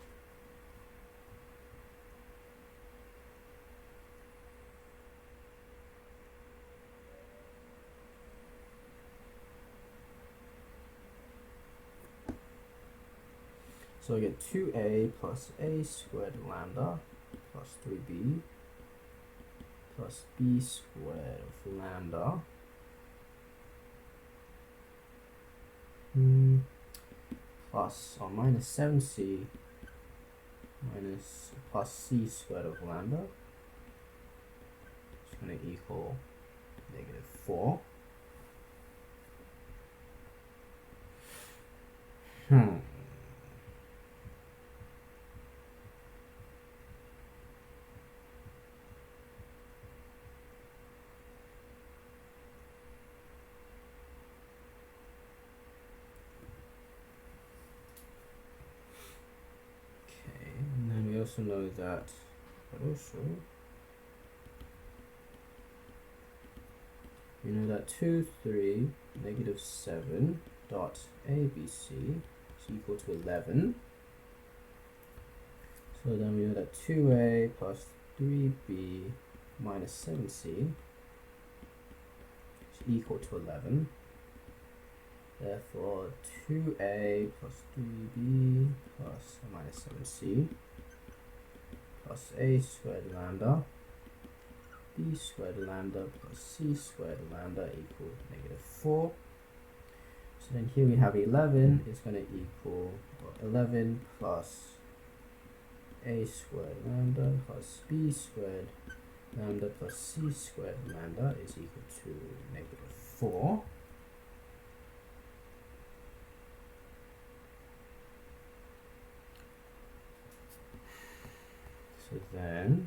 So I get 2a plus a squared lambda plus 3b plus b squared of lambda plus or minus 7c minus plus c squared of lambda is going to equal negative 4. Also know that, we know that 2, 3, negative 7 dot ABC is equal to 11. So then we know that 2a plus 3b minus 7c is equal to 11. Therefore, 2a plus 3b plus or minus 7c plus a squared lambda, b squared lambda plus c squared lambda equal negative 4. So then here we have 11 is going to equal 11 plus a squared lambda plus b squared lambda plus c squared lambda is equal to negative 4. So then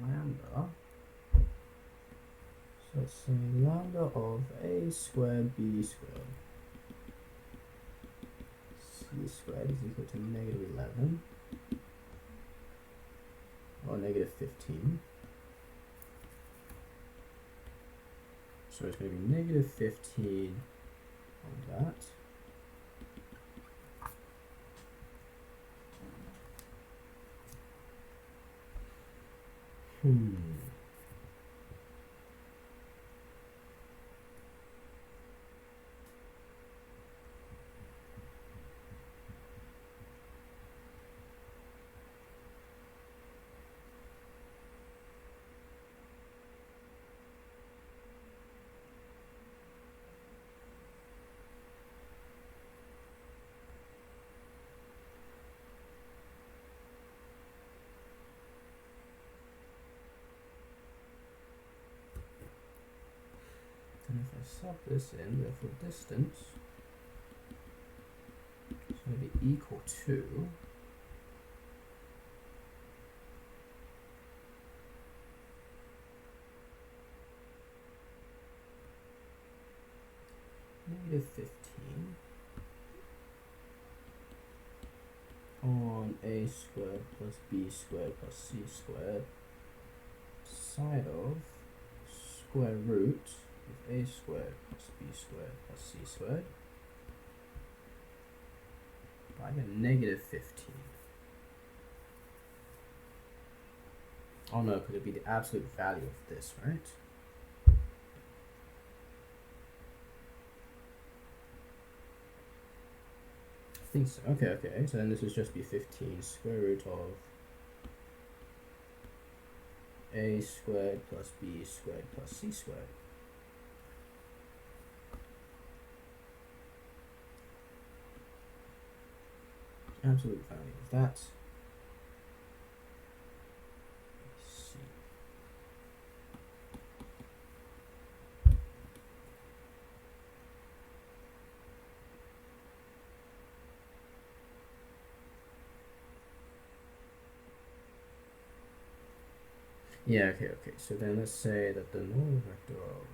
lambda, so let's say lambda of a squared b squared c squared is equal to negative 11 or negative 15. So it's going to be negative 15 on that. And if I sub this in, therefore distance is going to be equal to -15 on a squared plus b squared plus c squared side of square root of a squared plus b squared plus c squared by a -15. Oh no, because it'd be the absolute value of this, right? I think so. Okay. So then this would just be 15 square root of a squared plus b squared plus c squared. Absolute value of that. C. Yeah, okay. So then let's say that the normal vector of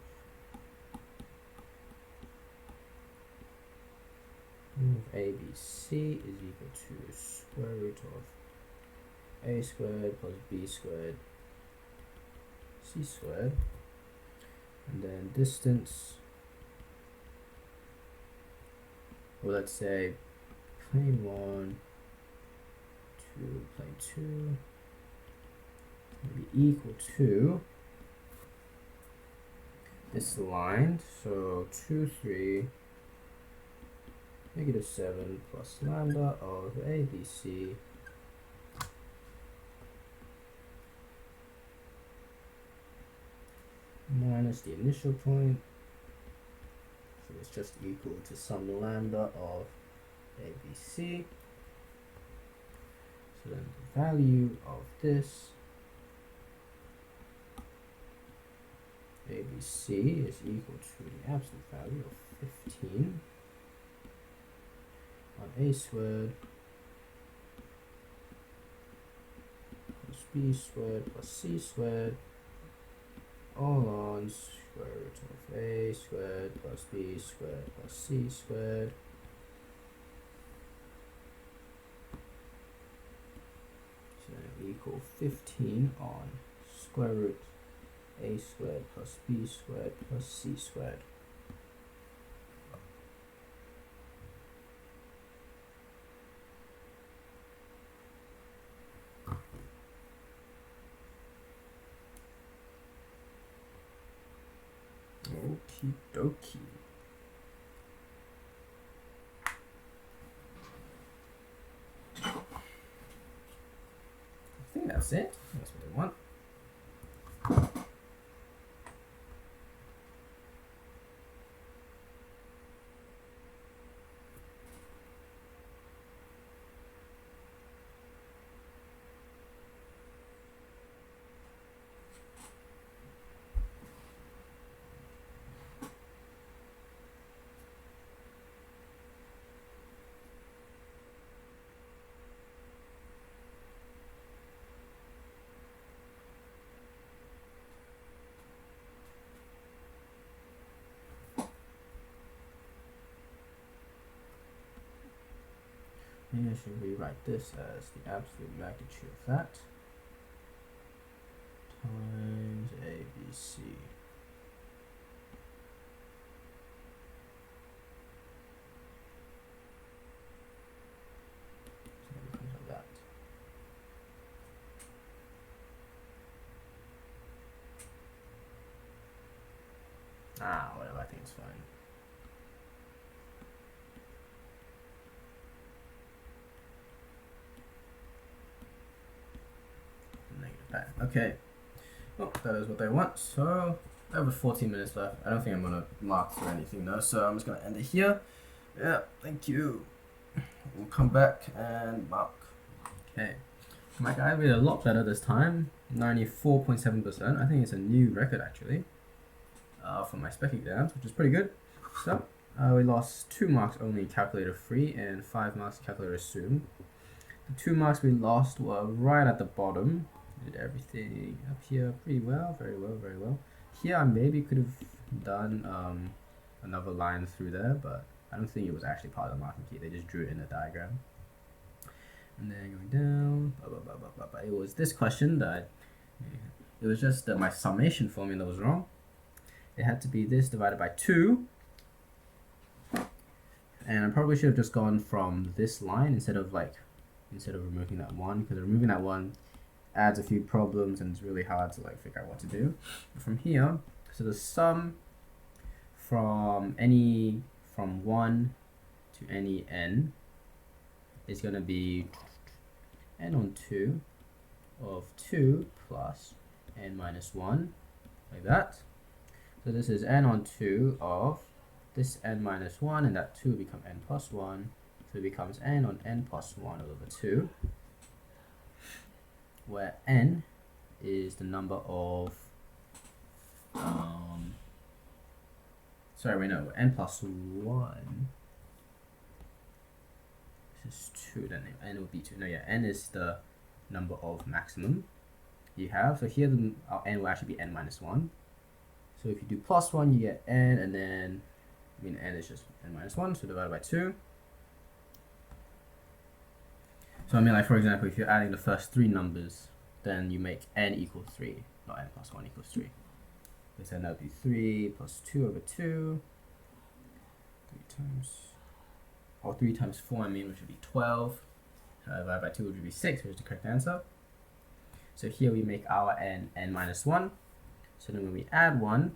ABC is equal to square root of a squared plus b squared c squared, and then distance, well, let's say plane 1 to plane 2 will be equal to this line, so 2, 3, -7 plus lambda of ABC minus the initial point, so it's just equal to some lambda of ABC. So then the value of this ABC is equal to the absolute value of 15 on a squared plus b squared plus c squared, all on square root of a squared plus b squared plus c squared so then equal 15 on square root a squared plus b squared plus c squared. Okie dokie. I think that's it. That's what I want. Maybe I should rewrite this as the absolute magnitude of that times ABC. So it becomes like that. Whatever, I think it's fine. Okay, well, that is what they want. So over 14 minutes left. I don't think I'm gonna mark through anything though, so I'm just gonna end it here. Yeah, thank you. We'll come back and mark. Okay, my guy did a lot better this time. 94.7%. I think it's a new record actually. for my spec exams, which is pretty good. So we lost 2 marks only in calculator 3 and 5 marks in calculator assume. The 2 marks we lost were right at the bottom. Did everything up here pretty well, very well, very well. Here I maybe could have done another line through there, but I don't think it was actually part of the marking key. They just drew it in the diagram. And then going down, it was this question that it was just that my summation formula was wrong. It had to be this divided by 2. And I probably should have just gone from this line instead of removing that 1, because removing that 1 adds a few problems and it's really hard to like figure out what to do. But from here, so the sum from 1 to any n is going to be n on 2 of 2 plus n minus 1, like that. So this is n on 2 of this n minus 1, and that 2 will become n plus 1. So it becomes n on n plus 1 over 2, where n is the number of, n plus 1. This is 2, then n will be 2. No, yeah, n is the number of maximum you have. So here our n will actually be n minus 1. So if you do plus 1, you get n, and then, n is just n minus 1, so divided by 2. So like for example, if you're adding the first 3 numbers, then you make n equal 3, not n plus 1 equals 3. So then that would be 3 plus 2 over 2, 3 times 4, which would be 12. Divided by 2, which would be 6, which is the correct answer. So here we make our n minus 1. So then when we add 1,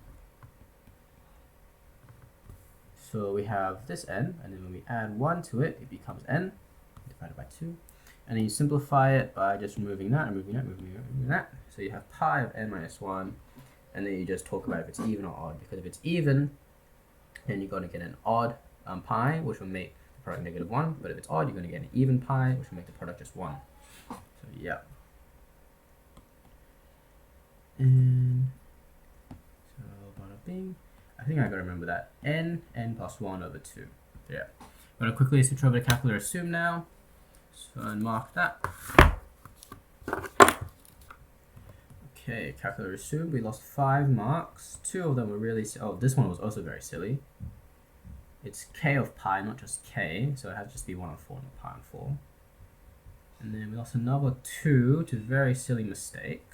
so we have this n, and then when we add 1 to it, it becomes n divided by 2. And then you simplify it by just removing that, removing that. So you have pi of n minus 1, and then you just talk about if it's even or odd. Because if it's even, then you're going to get an odd pi, which will make the product negative 1. But if it's odd, you're going to get an even pi, which will make the product just 1. So yeah. And so bada bing. I think I gotta remember that. n plus 1 over 2. Yeah. I'm gonna quickly switch over to calculator assume now. So and mark that. Okay, calculator assume. We lost 5 marks. 2 of them were really this one was also very silly. It's k of pi, not just k, so it has to just be 1 on 4, not pi on 4. And then we lost another 2 to a very silly mistake.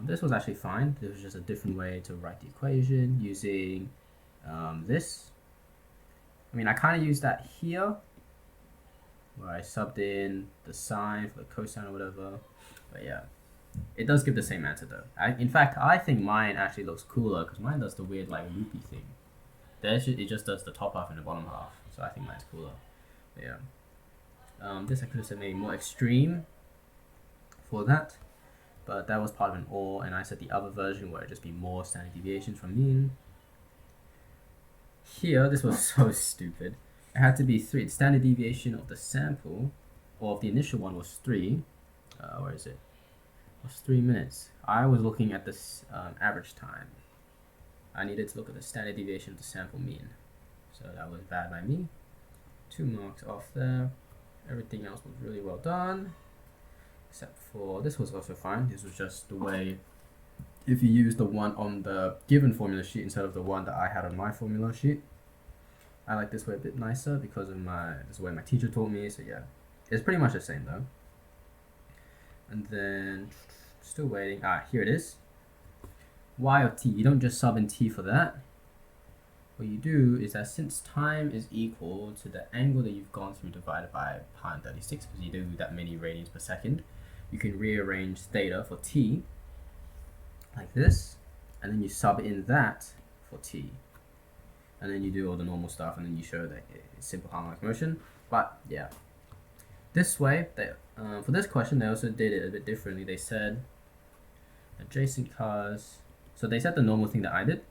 This was actually fine. This was just a different way to write the equation using this. I kind of used that here, where I subbed in the sine for the cosine or whatever. But yeah, it does give the same answer though. In fact, I think mine actually looks cooler because mine does the weird like loopy thing. It just does the top half and the bottom half. So I think mine's cooler. But yeah. This I could have said maybe more extreme for that. But that was part of an OR, and I said the other version where it just be more standard deviations from mean. Here, this was so stupid. It had to be 3. The standard deviation of the sample, or of the initial one, was 3. Where is it? It was 3 minutes. I was looking at this average time. I needed to look at the standard deviation of the sample mean. So that was bad by me. 2 marks off there. Everything else was really well done. Except for this was also fine. This was just the way, if you use the one on the given formula sheet instead of the one that I had on my formula sheet. I like this way a bit nicer because of this is the way my teacher taught me. So yeah, it's pretty much the same though. And then still waiting. Here it is. Y of t. You don't just sub in t for that. What you do is that since time is equal to the angle that you've gone through divided by pi on 36, because you do that many radians per second, you can rearrange theta for t like this, and then you sub in that for t, and then you do all the normal stuff, and then you show that it's simple harmonic motion. But yeah, this way, for this question, they also did it a bit differently. They said adjacent cars, so they said the normal thing that I did,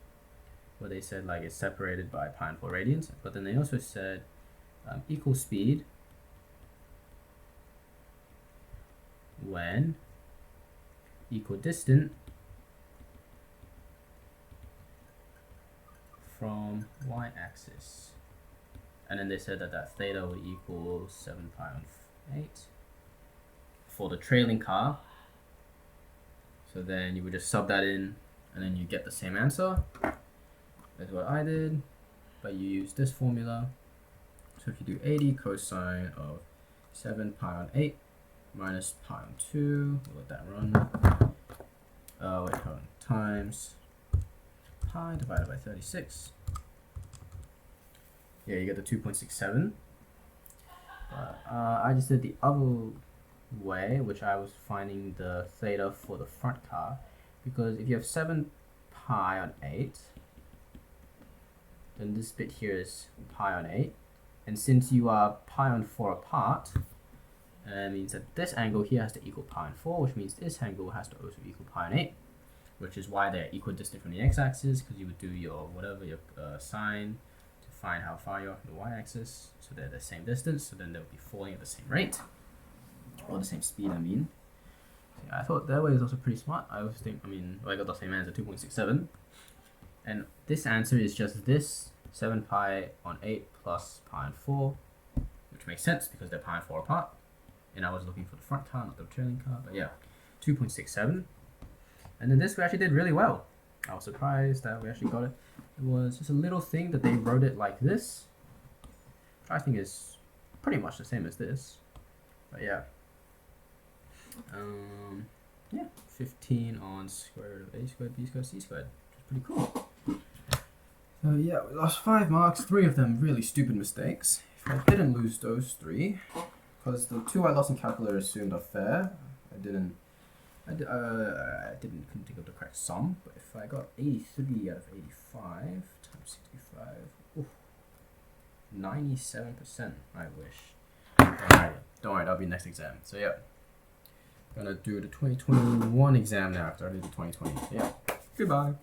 where they said like it's separated by pi and 4 radians, but then they also said equal speed when equidistant from y-axis. And then they said that theta would equal 7 pi on 8 for the trailing car. So then you would just sub that in, and then you get the same answer. That's what I did, but you use this formula. So if you do 80 cosine of 7 pi on 8 minus pi on 2, we'll let that run. Hold on, times pi divided by 36. Yeah, you get the 2.67. But I just did the other way, which I was finding the theta for the front car, because if you have 7 pi on 8, then this bit here is pi on 8, and since you are pi on 4 apart, it means that this angle here has to equal pi on 4, which means this angle has to also equal pi on 8, which is why they're equidistant from the x-axis, because you would do your whatever, your sine, to find how far you are from the y-axis, so they're the same distance, so then they'll be falling at the same rate, or the same speed, I mean. So yeah, I thought that way is also pretty smart. I always think, I got the same answer, 2.67, and this answer is just this, 7 pi on 8 plus pi on 4, which makes sense because they're pi on 4 apart, and I was looking for the front car, not the trailing car, but yeah, 2.67. And then this we actually did really well. I was surprised that we actually got it. It was just a little thing that they wrote it like this, which I think is pretty much the same as this. But yeah. Yeah, 15 on square root of a squared b squared c squared, which is pretty cool. So yeah, we lost 5 marks, 3 of them really stupid mistakes. If I didn't lose those 3, because the 2 I lost in calculator assumed are fair, couldn't think of the correct sum, but if I got 83 out of 85 times 65, 97%, I wish. Don't worry, that'll be next exam. So yeah, gonna do the 2021 exam now after I did the 2020. Yeah, goodbye.